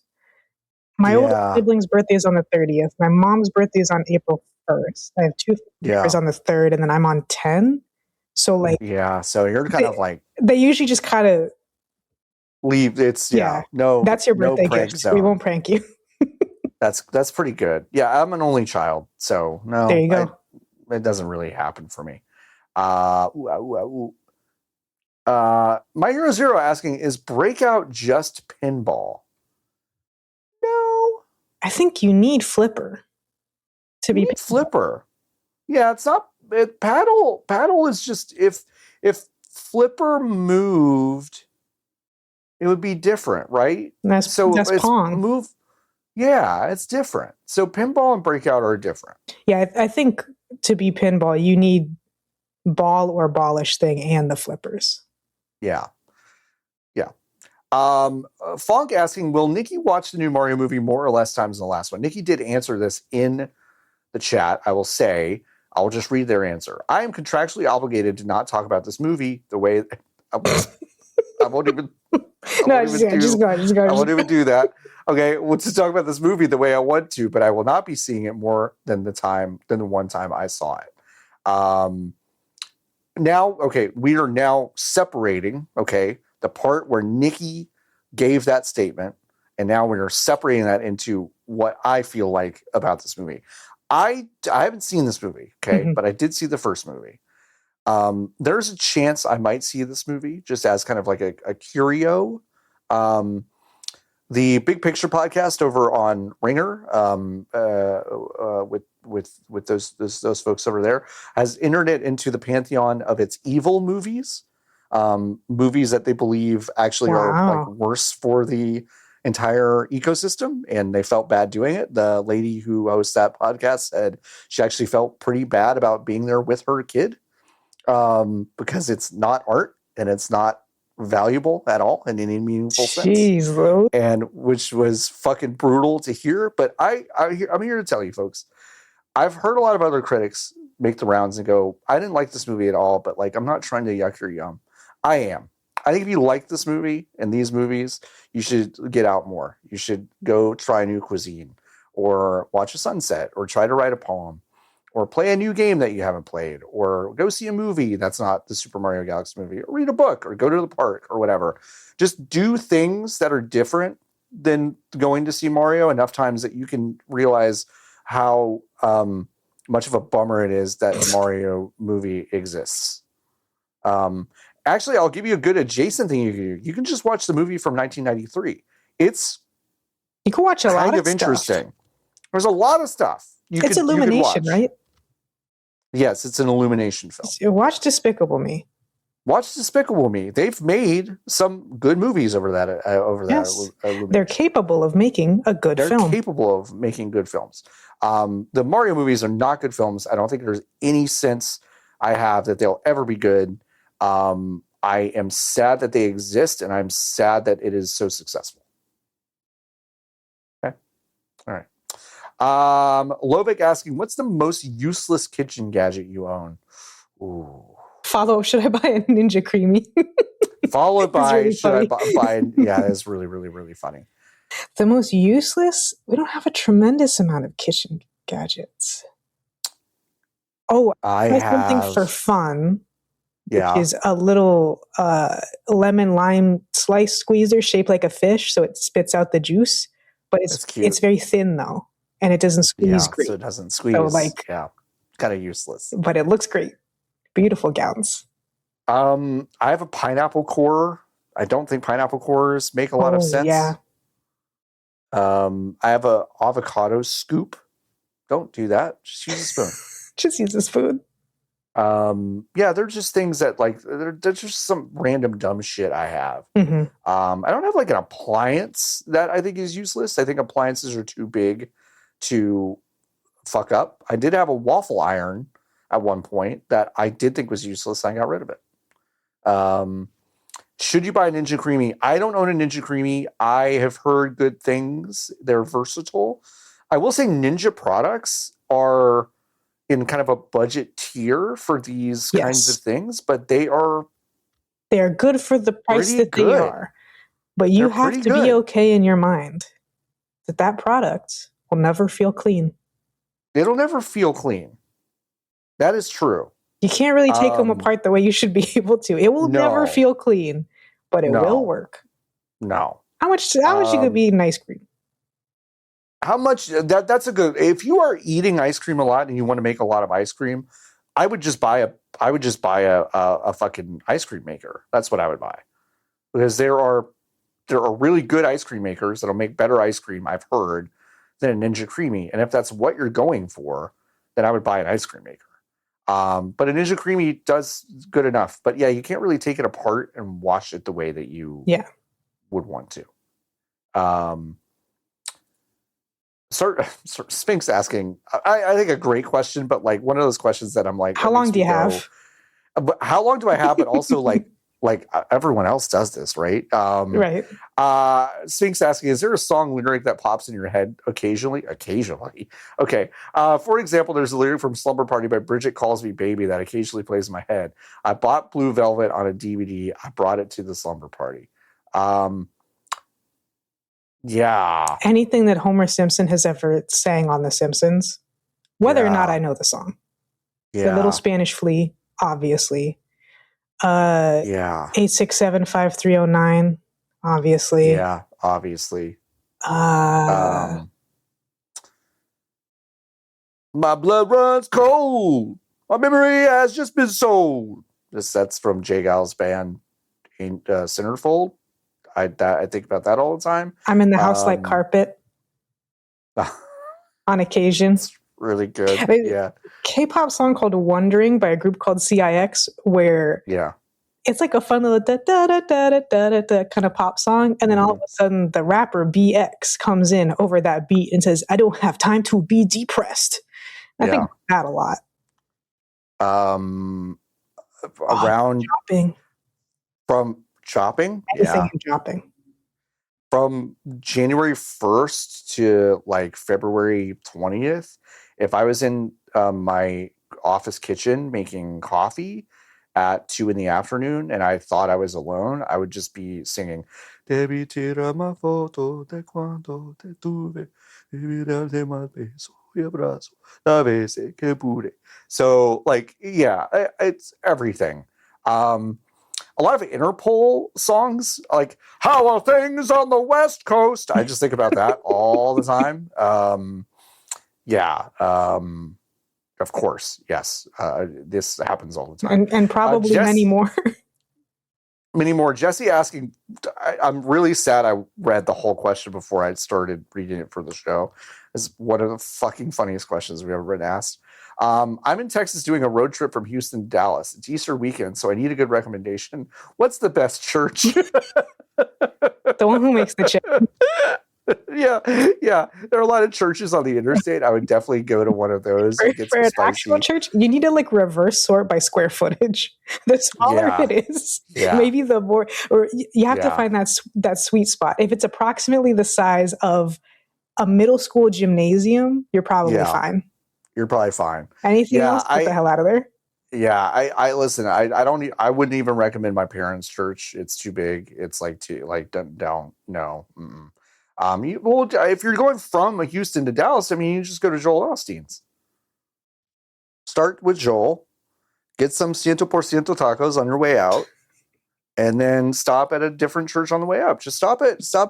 My older sibling's birthday is on the 30th. My mom's birthday is on April 1st. I have 2 birthdays on the 3rd, and then I'm on 10. So like, so you're kind of like, they usually just kind of leave. It's no, that's your birthday gift. Zone. We won't prank you. That's pretty good. Yeah, I'm an only child, so no, there you go. It doesn't really happen for me. My Hero Zero asking, is Breakout just pinball? No, I think you need Flipper to be Flipper. Yeah, it's not. Paddle is just if Flipper moved, it would be different, right? That's Pong. Move. Yeah, it's different. So pinball and Breakout are different. Yeah, I think to be pinball, you need ball or ballish thing and the flippers. Yeah. Funk asking, will Nikki watch the new Mario movie more or less times than the last one? Nikki did answer this in the chat. I will say, I'll just read their answer. I am contractually obligated to not talk about this movie the way I won't even do that. Okay, well, to talk about this movie the way I want to, but I will not be seeing it more than the one time I saw it. Now, okay, we are now separating, okay, the part where Nikki gave that statement, and now we're separating that into what I feel like about this movie. I haven't seen this movie, okay, but I did see the first movie. There's a chance I might see this movie just as kind of like a curio. The Big Picture podcast over on Ringer, with those folks over there, has entered it into the pantheon of its evil movies, movies that they believe actually are like worse for the entire ecosystem, and they felt bad doing it. The lady who hosts that podcast said she actually felt pretty bad about being there with her kid, because it's not art and it's not valuable at all in any meaningful sense, and which was fucking brutal to hear. But I'm here to tell you folks, I've heard a lot of other critics make the rounds and go, I didn't like this movie at all, but like, I'm not trying to yuck your yum. I am. I think if you like this movie and these movies, you should get out more. You should go try new cuisine, or watch a sunset, or try to write a poem, or play a new game that you haven't played, or go see a movie that's not the Super Mario Galaxy movie, or read a book, or go to the park, or whatever. Just do things that are different than going to see Mario enough times that you can realize how much of a bummer it is that a Mario movie exists. Actually, I'll give you a good adjacent thing you can do. You can just watch the movie from 1993. You can watch a lot of interesting stuff. There's a lot of stuff. It's Illumination, right? Yes, it's an Illumination film. Watch Despicable Me. Watch Despicable Me. They've made some good movies over that. Yes. They're capable of making a good film. They're capable of making good films. The Mario movies are not good films. I don't think there's any sense I have that they'll ever be good. I am sad that they exist, and I'm sad that it is so successful. Okay. All right. Lovick asking, what's the most useless kitchen gadget you own? Ooh. Follow-up, should I buy a Ninja Creamy? Followed by, really should I buy? Yeah, it's really, really, really funny. The most useless? We don't have a tremendous amount of kitchen gadgets. Oh, I have something for fun. Yeah. Which is a little lemon lime slice squeezer shaped like a fish, so it spits out the juice. But it's very thin though, and it doesn't squeeze great. So it doesn't squeeze. So kind of useless. But it looks great. Beautiful gowns. I have a pineapple core. I don't think pineapple cores make a lot of sense. Yeah. I have a avocado scoop. Don't do that. Just use a spoon. Just use a spoon. Yeah, they're just things that like they're just some random dumb shit I have. Mm-hmm. I don't have like an appliance that I think is useless. I think appliances are too big to fuck up. I did have a waffle iron at one point that I did think was useless. I got rid of it. Should you buy a Ninja Creamy? I don't own a Ninja Creamy. I have heard good things. They're versatile. I will say Ninja products are in kind of a budget tier for these kinds of things, but they're good for the price that they are. But you have to be okay in your mind that product will never feel clean. It'll never feel clean. That is true. You can't really take them apart the way you should be able to. It will never feel clean, but it will work. No. How much you could be eating ice cream? How much that's a good, if you are eating ice cream a lot and you want to make a lot of ice cream, I would just buy a fucking ice cream maker. That's what I would buy. Because there are really good ice cream makers that'll make better ice cream, I've heard, than a Ninja Creamy. And if that's what you're going for, then I would buy an ice cream maker. But a Ninja Creamy does good enough. But yeah, you can't really take it apart and wash it the way that you would want to. Sphinx asking, I think a great question, but like one of those questions that I'm like, how long do you have? But how long do I have? But also like everyone else does this, right? Right. Sphinx asking, is there a song lyric that pops in your head occasionally? Occasionally. Okay. For example, there's a lyric from Slumber Party by Bridget Calls Me Baby that occasionally plays in my head. I bought Blue Velvet on a DVD. I brought it to the slumber party. Yeah. Anything that Homer Simpson has ever sang on The Simpsons, whether or not I know the song. The Little Spanish Flea, obviously. 8675309, obviously. Yeah, obviously. My blood runs cold. My memory has just been sold. That's from Jay Gal's band, Centerfold. I think about that all the time. I'm in the house like carpet. On occasion. It's really good. Yeah. K-pop song called Wondering by a group called CIX, where it's like a fun little da da da da da da da kind of pop song, and then all of a sudden the rapper BX comes in over that beat and says, "I don't have time to be depressed." I think that a lot. Around shopping. From shopping? Shopping. From January 1st to like February 20th, if I was in my office kitchen making coffee at 2 p.m. and I thought I was alone, I would just be singing Devi tira ma foto de quando te tuve, de mal beso y abrazo, la vez que pude. So like, yeah, it's everything. A lot of Interpol songs, like "How Are Things on the West Coast?" I just think about that all the time. Of course, yes. This happens all the time, and probably many more. Many more. Jesse asking, I'm really sad I read the whole question before I started reading it for the show. It's one of the fucking funniest questions we've ever been asked. I'm in Texas doing a road trip from Houston to Dallas. It's Easter weekend, so I need a good recommendation. What's the best church? The one who makes the chicken. Yeah. There are a lot of churches on the interstate. I would definitely go to one of those. For an actual church, you need to like reverse sort by square footage. The smaller it is, maybe the more, or you have to find that sweet spot. If it's approximately the size of a middle school gymnasium, you're probably fine. You're probably fine. Anything else? Get the hell out of there. Yeah, I listen. I wouldn't even recommend my parents' church. It's too big. It's like down. No. Mm-mm. If you're going from Houston to Dallas, I mean, you just go to Joel Osteen's. Start with Joel, get some 100% tacos on your way out, and then stop at a different church on the way up. Just stop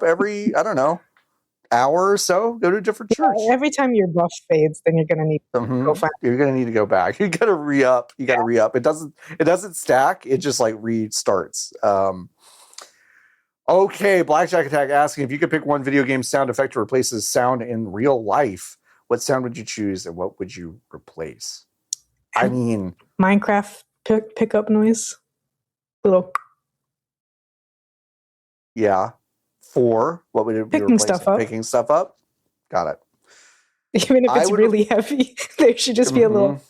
every, I don't know, hour or so, go to a different church. Every time your buff fades, then you're going to need to go find. You're going to need to go back. You got to re-up. You got to re-up. It doesn't stack. It just like restarts. Okay, Blackjack Attack asking, if you could pick one video game sound effect to replace the sound in real life, what sound would you choose and what would you replace? I mean, Minecraft pickup noise. Little. Yeah. For what would it be? Picking stuff up. Picking stuff up. Got it. Even if it's really heavy, there should just be a little.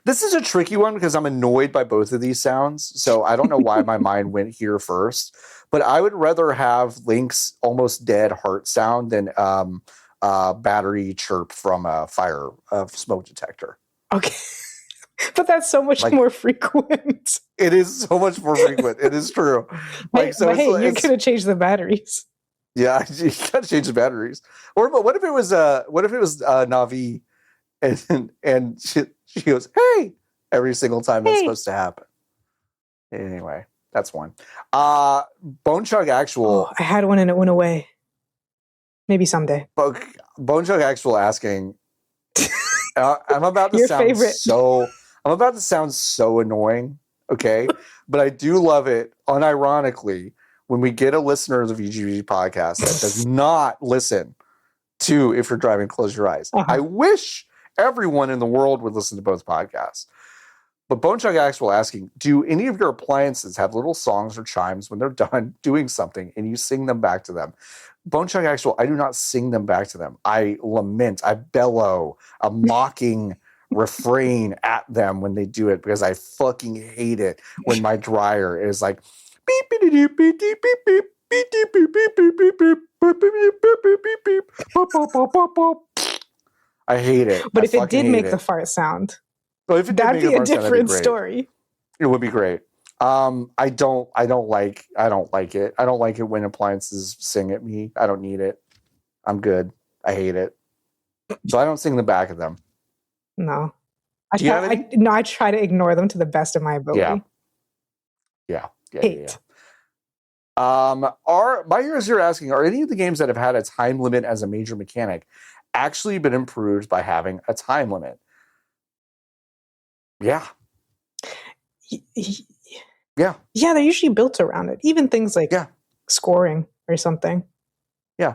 This is a tricky one because I'm annoyed by both of these sounds. So I don't know why my mind went here first. But I would rather have Link's almost dead heart sound than battery chirp from a smoke detector. Okay. But that's so much more frequent. It is so much more frequent. It is true. But hey, you're going to change the batteries. Yeah, you got to change the batteries. Or but what if it was Na'vi and she goes, "Hey," every single time that's supposed to happen. Anyway, that's one. Bone Chug Actual. Oh, I had one and it went away. Maybe someday. Bone Chug Actual asking. I'm about to Your sound favorite. I'm about to sound so annoying. Okay, but I do love it. Unironically, when we get a listener of the VGV podcast that does not listen to If You're Driving, Close Your Eyes. I wish everyone in the world would listen to both podcasts. But Bone Chug Actual asking, do any of your appliances have little songs or chimes when they're done doing something and you sing them back to them? Bone Chug Actual, I do not sing them back to them. I lament, I bellow a mocking refrain at them when they do it because I fucking hate it when my dryer is like beep beep beep beep beep beep beep beep beep beep beep beep beep beep beep beep. I hate it. But if it did make the fart sound, that'd be a different story. It would be great. I don't like it. I don't like it when appliances sing at me. I don't need it. I'm good. I hate it. So I don't sing the back of them. No. I try to ignore them to the best of my ability. Yeah. Hate. My heroes here asking, are any of the games that have had a time limit as a major mechanic actually been improved by having a time limit? Yeah. Yeah, they're usually built around it. Even things like scoring or something. Yeah.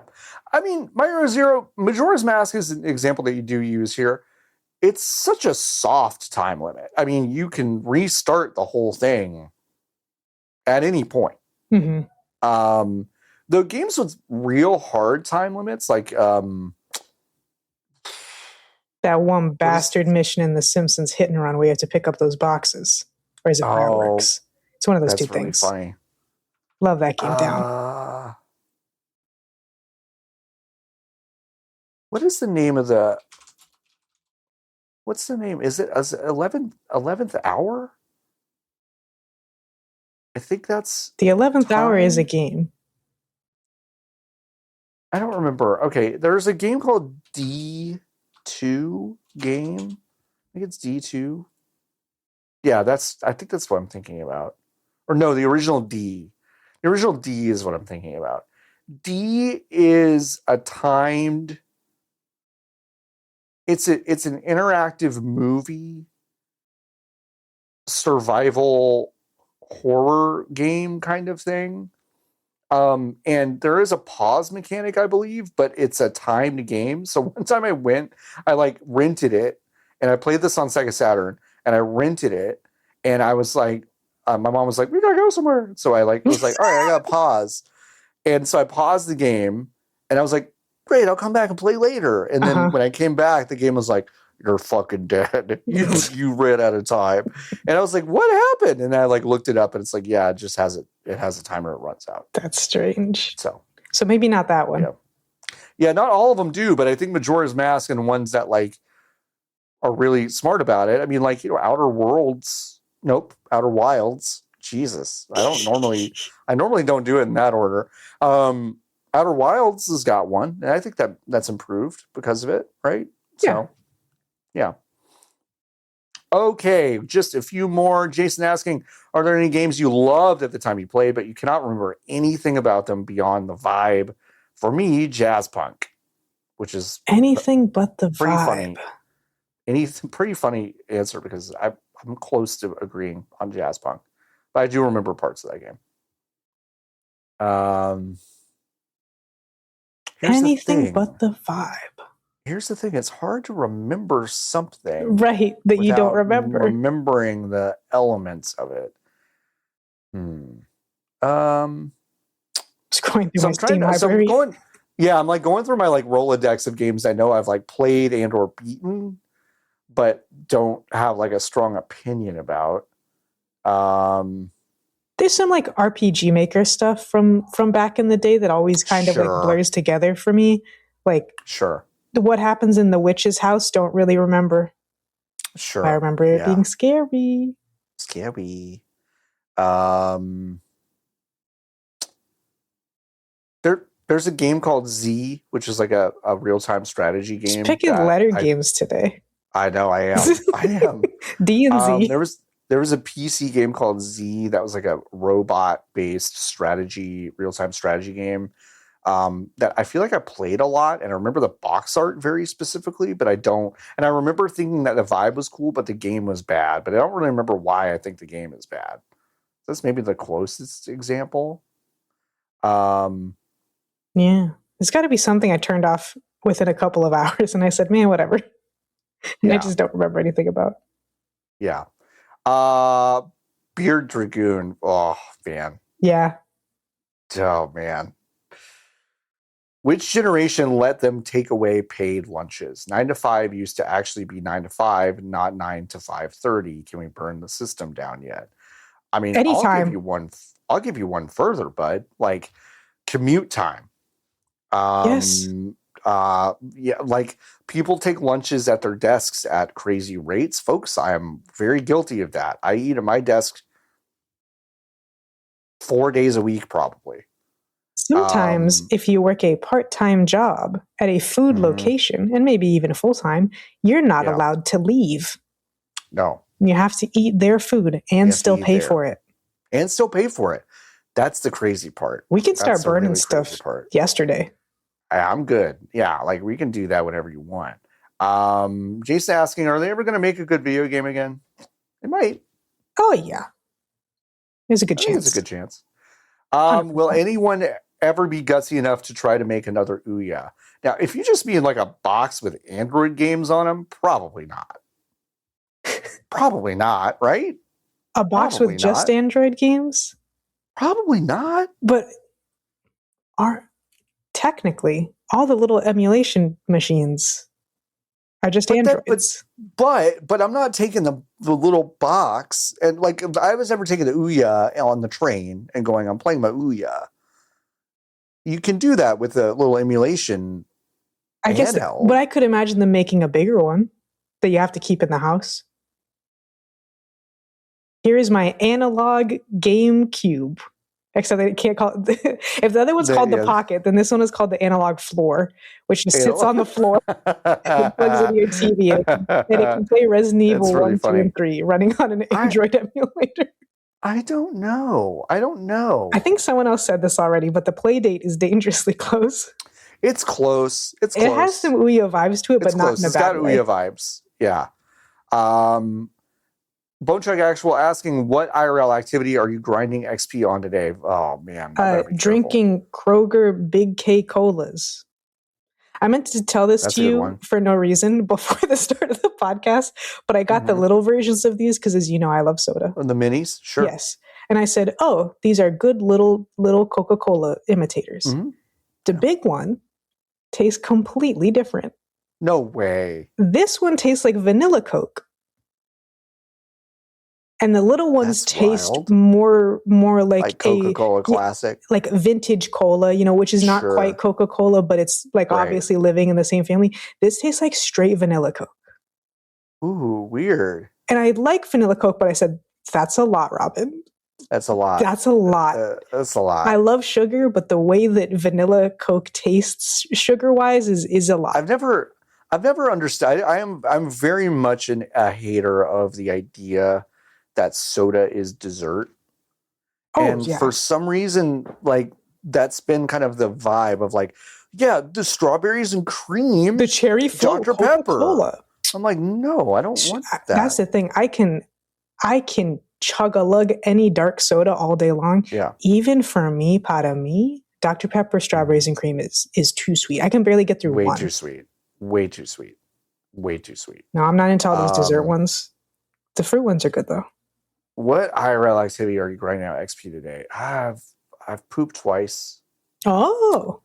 I mean, My Hero Zero, Majora's Mask is an example that you do use here. It's such a soft time limit. I mean, you can restart the whole thing at any point. Mm-hmm. The games with real hard time limits, like that one bastard mission in The Simpsons Hit and Run where you have to pick up those boxes. Or is it Fireworks? It's one of those two things. That's really funny. Love that game down. What is the name of the... What's the name? Is it 11th Hour? I think that's... The 11th Hour is a game. I don't remember. Okay, there's a game called D2 game. I think it's D2. Yeah, I think that's what I'm thinking about. Or no, the original D. The original D is what I'm thinking about. D is a timed... It's an interactive movie survival horror game kind of thing. And there is a pause mechanic, I believe, but it's a timed game. So one time I like rented it and I played this on Sega Saturn and I rented it and I was like, my mom was like, we gotta go somewhere. So I was like, all right, I gotta pause. And so I paused the game and I was like, great, I'll come back and play later. And then when I came back, the game was like, you're fucking dead. You ran out of time. And I was like, what happened? And I looked it up and it's like, yeah, it has a timer it runs out. That's strange. So maybe not that one. Yeah, not all of them do, but I think Majora's Mask and ones that are really smart about it. I mean, Outer Wilds. Jesus. I normally don't do it in that order. Outer Wilds has got one, and I think that's improved because of it, right? Yeah. So, yeah. Okay, just a few more. Jason asking, are there any games you loved at the time you played, but you cannot remember anything about them beyond the vibe? For me, jazz punk, which is anything but the pretty vibe. Pretty funny answer because I'm close to agreeing on jazz punk, but I do remember parts of that game. Anything but the vibe. Here's the thing. It's hard to remember something. Right, that you don't remember. Remembering the elements of it. Just going through my Steam library. I'm going through my Rolodex of games I know I've played and or beaten, but don't have a strong opinion about. There's some RPG Maker stuff from back in the day that always kind of blurs together for me. Sure. What happens in the witch's house, don't really remember. Sure. I remember it being scary. Scary. There's a game called Z, which is a real-time strategy game. Just picking letter games today. I know, I am. D and Z. There was a PC game called Z that was a robot-based real-time strategy game. that I feel like I played a lot, and I remember the box art very specifically, but I don't. And I remember thinking that the vibe was cool, but the game was bad. But I don't really remember why I think the game is bad. That's maybe the closest example. Yeah, it's got to be something I turned off within a couple of hours, and I said, "Man, whatever." And I just don't remember anything about. Yeah. Beard Dragoon. Oh man. Yeah. Oh man. Which generation let them take away paid lunches? 9 to 5 used to actually be 9 to 5, not 9 to 5:30. Can we burn the system down yet? I mean, anytime. I'll give you one further, bud. Like commute time. Yes. Yeah, like people take lunches at their desks at crazy rates. Folks, I am very guilty of that. I eat at my desk 4 days a week, probably. Sometimes if you work a part-time job at a food location, and maybe even full-time, you're not allowed to leave. No. You have to eat their food and still pay for it. And still pay for it. That's the crazy part. We can start burning stuff yesterday. I'm good. Yeah, like we can do that whenever you want. Jason asking, are they ever going to make a good video game again? They might. Oh, yeah. There's a good chance. There's a good chance. Will anyone ever be gutsy enough to try to make another Ouya? Now, if you just mean like a box with Android games on them, probably not. Probably not, right? A box with just Android games? Probably not. But technically, all the little emulation machines are just Androids. But I'm not taking the little box. And like, if I was ever taking the Ouya on the train and going, I'm playing my Ouya. You can do that with a little emulation handheld. But I could imagine them making a bigger one that you have to keep in the house. Here is my analog GameCube. Except they can't call it. If the other one's called the Pocket, then this one is called the Analog Floor, which just sits on the floor and plugs into your TV, and it can play Resident Evil 1, 2, and 3 running on an Android emulator. I don't know. I think someone else said this already, but the play date is dangerously close. It's close. It has some Ouya vibes to it, but not in a bad way. It's got Ouya vibes. Yeah. Bone Chuck Actual asking, what IRL activity are you grinding XP on today? Oh, man. Drinking Kroger Big K Colas. I meant to tell this to you for no reason before the start of the podcast, but I got the little versions of these because, as you know, I love soda. The minis? Sure. Yes. And I said, oh, these are good little Coca-Cola imitators. The big one tastes completely different. No way. This one tastes like vanilla Coke. And the little ones taste more like Coca-Cola Classic. Like vintage cola, which is not quite Coca-Cola, but it's like obviously living in the same family. This tastes like straight vanilla Coke. Ooh, weird. And I like vanilla Coke, but I said, that's a lot, Robin. That's a lot. That's a lot. That's a lot. I love sugar, but the way that vanilla Coke tastes sugar-wise is a lot. I've never understood. I'm very much a hater of the idea that soda is dessert. For some reason, like that's been kind of the vibe of like, yeah, the strawberries and cream, the cherry filled Dr. Pepper. I'm like, no, I don't want that. That's the thing. I can chug a lug any dark soda all day long. Yeah. Even for me, para me, Dr. Pepper strawberries and cream is too sweet. I can barely get through one. Way too sweet. No, I'm not into all these dessert ones. The fruit ones are good though. What IRL activity are you grinding out XP today? I've pooped twice. Oh.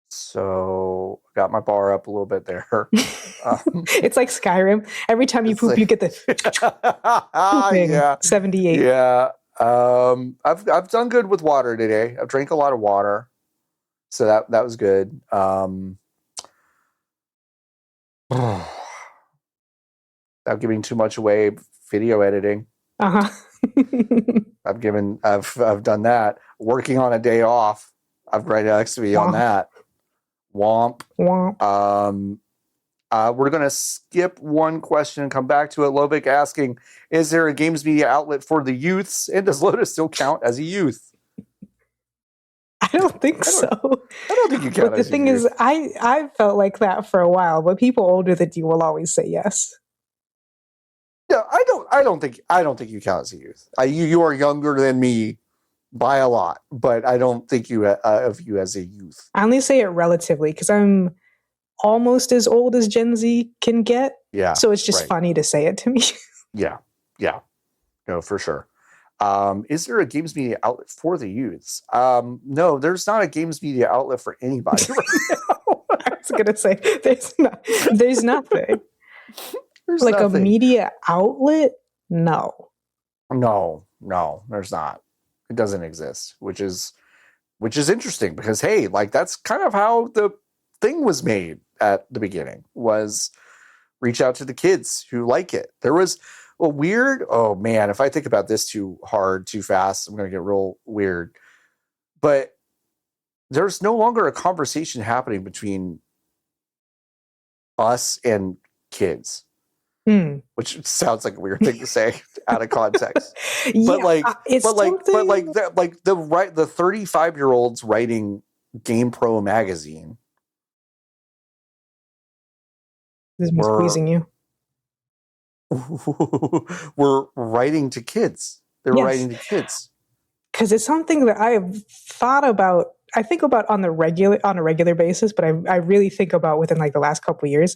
So got my bar up a little bit there. It's like Skyrim. Every time you poop, you get the 78. Yeah. I've done good with water today. I've drank a lot of water. So that was good. Without giving too much away, video editing. Uh-huh. I've done that. Working on a day off. I've grinded XP on that. Womp. We're going to skip one question and come back to it. Lovic asking, is there a games media outlet for the youths? And does Lotus still count as a youth? I don't think so. I don't think you count. But the thing is, I felt like that for a while, but people older than you will always say yes. No, I don't think you count as a youth. You are younger than me by a lot, but I don't think you of you as a youth. I only say it relatively because I'm almost as old as Gen Z can get. Yeah. So it's just funny to say it to me. Yeah. No, for sure. Is there a games media outlet for the youths? No, there's not a games media outlet for anybody right now. I was gonna say there's nothing. There's like nothing. A media outlet? No, there's not. It doesn't exist, which is interesting because hey, like that's kind of how the thing was made at the beginning, was reach out to the kids who like it. There was a weird, oh man, if I think about this too hard, too fast, I'm going to get real weird. But there's no longer a conversation happening between us and kids. Which sounds like a weird thing to say out of context. Yeah, but the 35-year-olds writing GamePro magazine. This is pleasing you. Were writing to kids. They were writing to kids. Because it's something that I have thought about. I think about on a regular basis, but I really think about within like the last couple of years,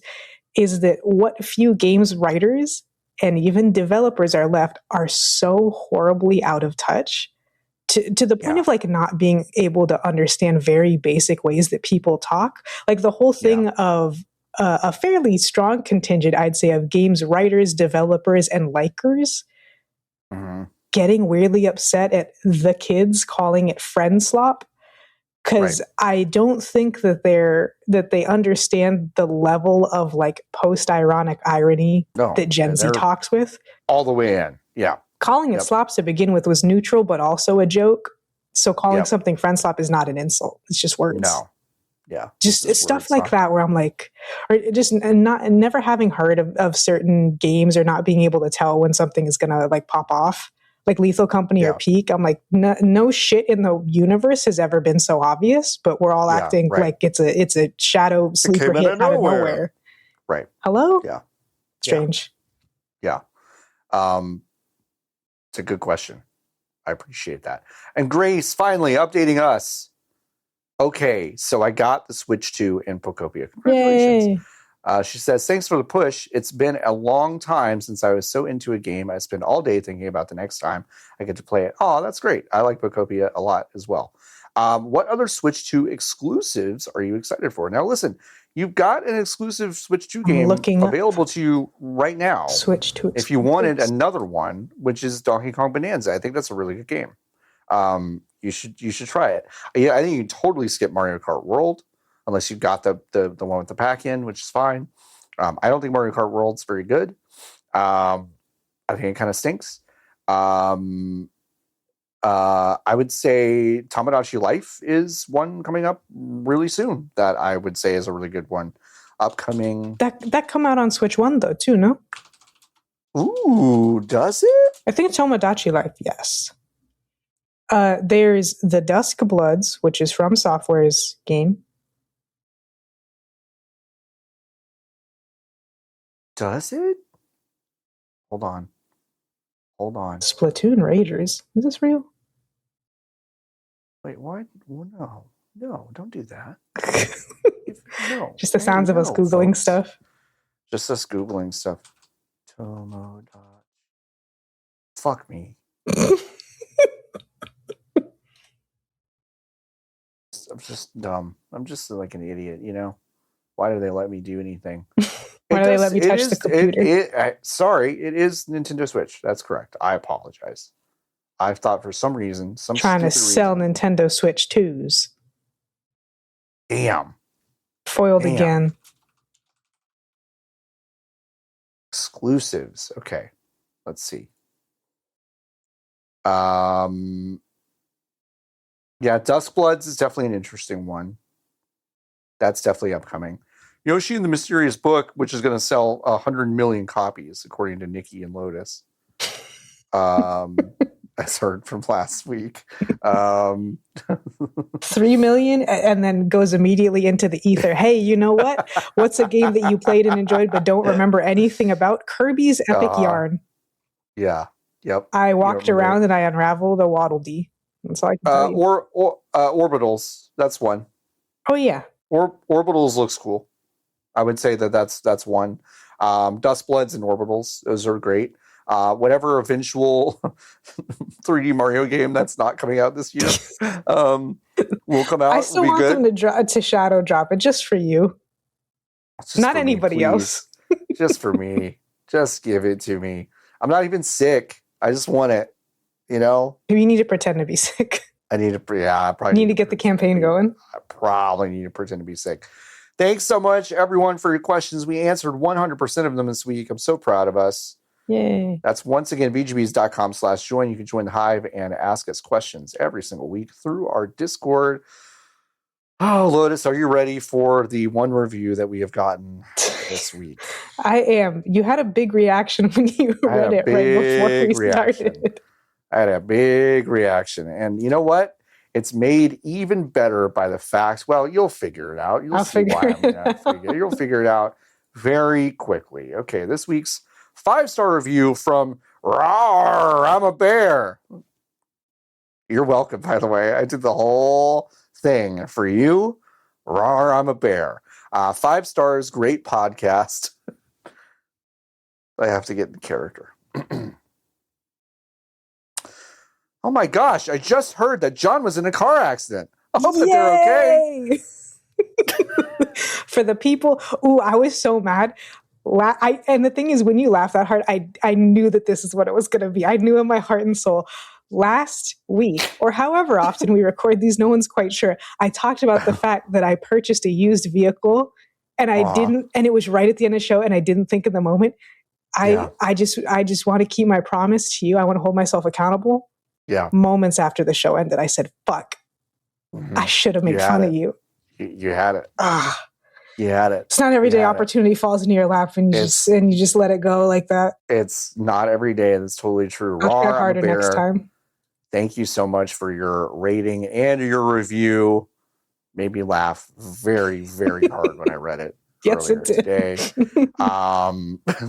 is that what few games writers and even developers are left are so horribly out of touch to the point of like not being able to understand very basic ways that people talk. Like the whole thing of a fairly strong contingent, I'd say, of games writers, developers, and likers getting weirdly upset at the kids calling it friend slop. Because I don't think that they understand the level of like post-ironic irony that Gen Z talks with. All the way in, yeah. Calling it slops to begin with was neutral, but also a joke. So calling something friend slop is not an insult. It's just words. No. Yeah. Just stuff like that where I'm like, or just never having heard of certain games or not being able to tell when something is going to like pop off. Like Lethal Company or Peak, I'm like, no shit in the universe has ever been so obvious, but we're all acting like it's a shadow sleeper hit out of nowhere. Right. Hello? Yeah. Strange. Yeah. It's a good question. I appreciate that. And Grace finally updating us. Okay, so I got the Switch 2 in Pocopia. Congratulations. Yay. She says, thanks for the push. It's been a long time since I was so into a game. I spend all day thinking about the next time I get to play it. Oh, that's great. I like Pocopia a lot as well. What other Switch 2 exclusives are you excited for? Now, listen, you've got an exclusive Switch 2 game available to you right now. Switch 2 if you wanted another one, which is Donkey Kong Bonanza. I think that's a really good game. You should try it. Yeah, I think you can totally skip Mario Kart World. Unless you've got the one with the pack-in, which is fine. I don't think Mario Kart World's very good. I think it kind of stinks. I would say Tamagotchi Life is one coming up really soon that I would say is a really good one. Upcoming. That come out on Switch 1 though, too, no? Ooh, does it? I think Tamagotchi Life, yes. There's The Dusk Bloods, which is From Software's game. Does it? Hold on. Splatoon Ragers. Is this real? Wait, what? Well, no, don't do that. No. Just the sounds of us Googling stuff. Just us Googling stuff. Tomo. Fuck me. I'm just dumb. I'm just like an idiot, you know? Why do they let me do anything? Why do they let me touch the computer? Sorry, it is Nintendo Switch. That's correct. I apologize. I thought for some reason, trying to sell Nintendo Switch 2s. Damn. Foiled again. Exclusives. Okay. Let's see. Yeah, Duskbloods is definitely an interesting one. That's definitely upcoming. Yoshi and the Mysterious Book, which is going to sell 100 million copies, according to Nikki and Lotus. I as heard from last week. 3 million, and then goes immediately into the ether. Hey, you know what? What's a game that you played and enjoyed but don't remember anything about? Kirby's Epic Yarn. Yeah. Yep. I walked around and I unraveled a Waddle Dee. That's all I can tell you. Or Orbitals. That's one. Oh yeah. Orbitals looks cool. I would say that's one. Dustbloods and Orbitals. Those are great. Whatever eventual 3D Mario game that's not coming out this year will come out. I still want them to shadow drop it just for you. Not anybody else. Just for me. Just give it to me. I'm not even sick. I just want it. You know? You need to pretend to be sick. I probably need to get the campaign going. I probably need to pretend to be sick. Thanks so much, everyone, for your questions. We answered 100% of them this week. I'm so proud of us. Yay. That's once again, vgbs.com/join. You can join the Hive and ask us questions every single week through our Discord. Oh, Lotus, are you ready for the one review that we have gotten this week? I am. You had a big reaction when you read it right before we started. I had a big reaction. And you know what? It's made even better by the fact, well, you'll figure it out. You'll figure it out very quickly. Okay, this week's 5-star review from Rawr, I'm a Bear. You're welcome, by the way. I did the whole thing for you. Rawr, I'm a Bear. 5 stars, great podcast. I have to get in character. Oh my gosh, I just heard that John was in a car accident. I hope that they're okay. For the people, I was so mad. And the thing is, when you laugh that hard, I knew that this is what it was going to be. I knew in my heart and soul. Last week, or however often we record these, no one's quite sure. I talked about the fact that I purchased a used vehicle, and I didn't, and it was right at the end of the show, and I didn't think in the moment. I just want to keep my promise to you. I want to hold myself accountable. Yeah. Moments after the show ended, I said, "Fuck, I should have made fun of you." You had it. You had it. It's not every day opportunity falls into your lap and you just let it go like that. It's not every day. That's totally true. I'll try harder next time. Thank you so much for your rating and your review. Made me laugh very, very hard when I read it. Yes, it did. Today.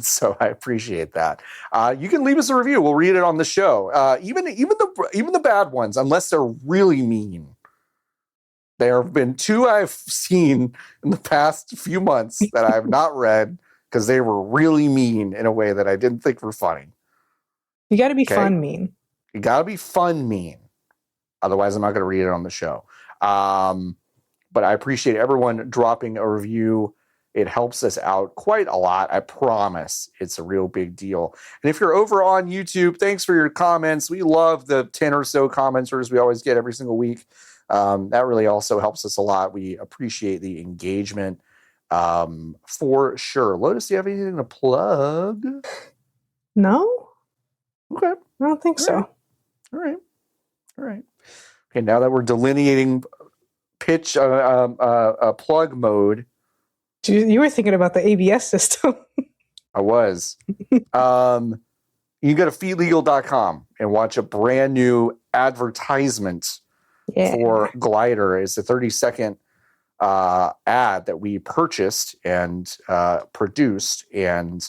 So I appreciate that. You can leave us a review. We'll read it on the show. Even the bad ones, unless they're really mean. There have been 2 I've seen in the past few months that I have not read because they were really mean in a way that I didn't think were funny. You got to be fun mean. You got to be fun mean. Otherwise, I'm not going to read it on the show. But I appreciate everyone dropping a review. It helps us out quite a lot. I promise it's a real big deal. And if you're over on YouTube, thanks for your comments. We love the 10 or so commenters we always get every single week. That really also helps us a lot. We appreciate the engagement for sure. Lotus, do you have anything to plug? No. Okay. I don't think so. All right. Okay, now that we're delineating pitch plug mode. You were thinking about the ABS system. I was. You can go to feedlegal.com and watch a brand new advertisement for Glider. It's a 30-second ad that we purchased and produced. And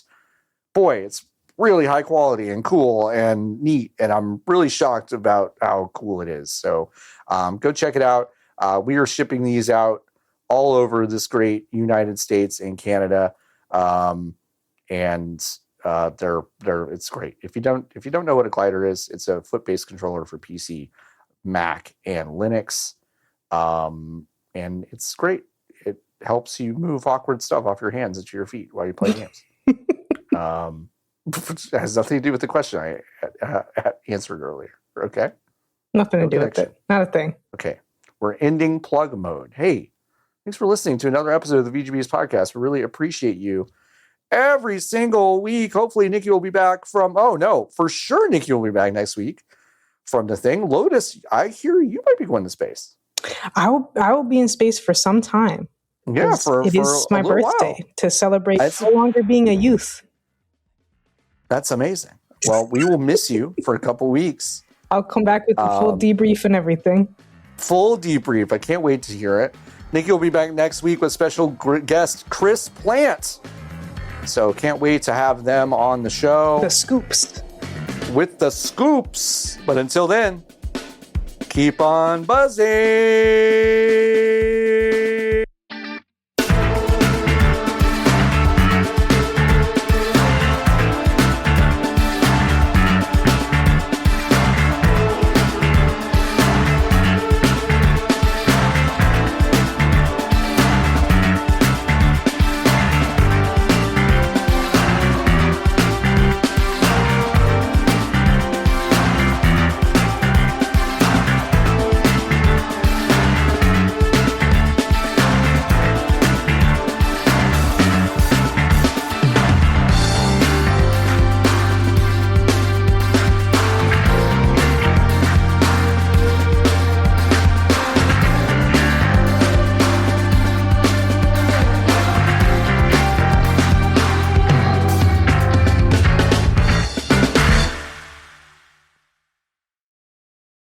boy, it's really high quality and cool and neat. And I'm really shocked about how cool it is. So go check it out. We are shipping these out all over this great United States and Canada. And it's great. If you don't know what a Glider is, it's a foot-based controller for PC, Mac, and Linux. And it's great. It helps you move awkward stuff off your hands into your feet while you play games. It has nothing to do with the question I answered earlier. Okay? Nothing to do with it. Not a thing. Okay. We're ending plug mode. Hey, thanks for listening to another episode of the VGB's podcast. We really appreciate you every single week. Hopefully Nikki will be back for sure Nikki will be back next week from the thing. Lotus, I hear you might be going to space. I will be in space for some time. Yeah, it is my birthday to celebrate no longer being a youth. That's amazing. Well, we will miss you for a couple weeks. I'll come back with the full debrief and everything. Full debrief. I can't wait to hear it. Nikki will be back next week with special guest Chris Plant. So can't wait to have them on the show. The scoops. With the scoops. But until then, keep on buzzing.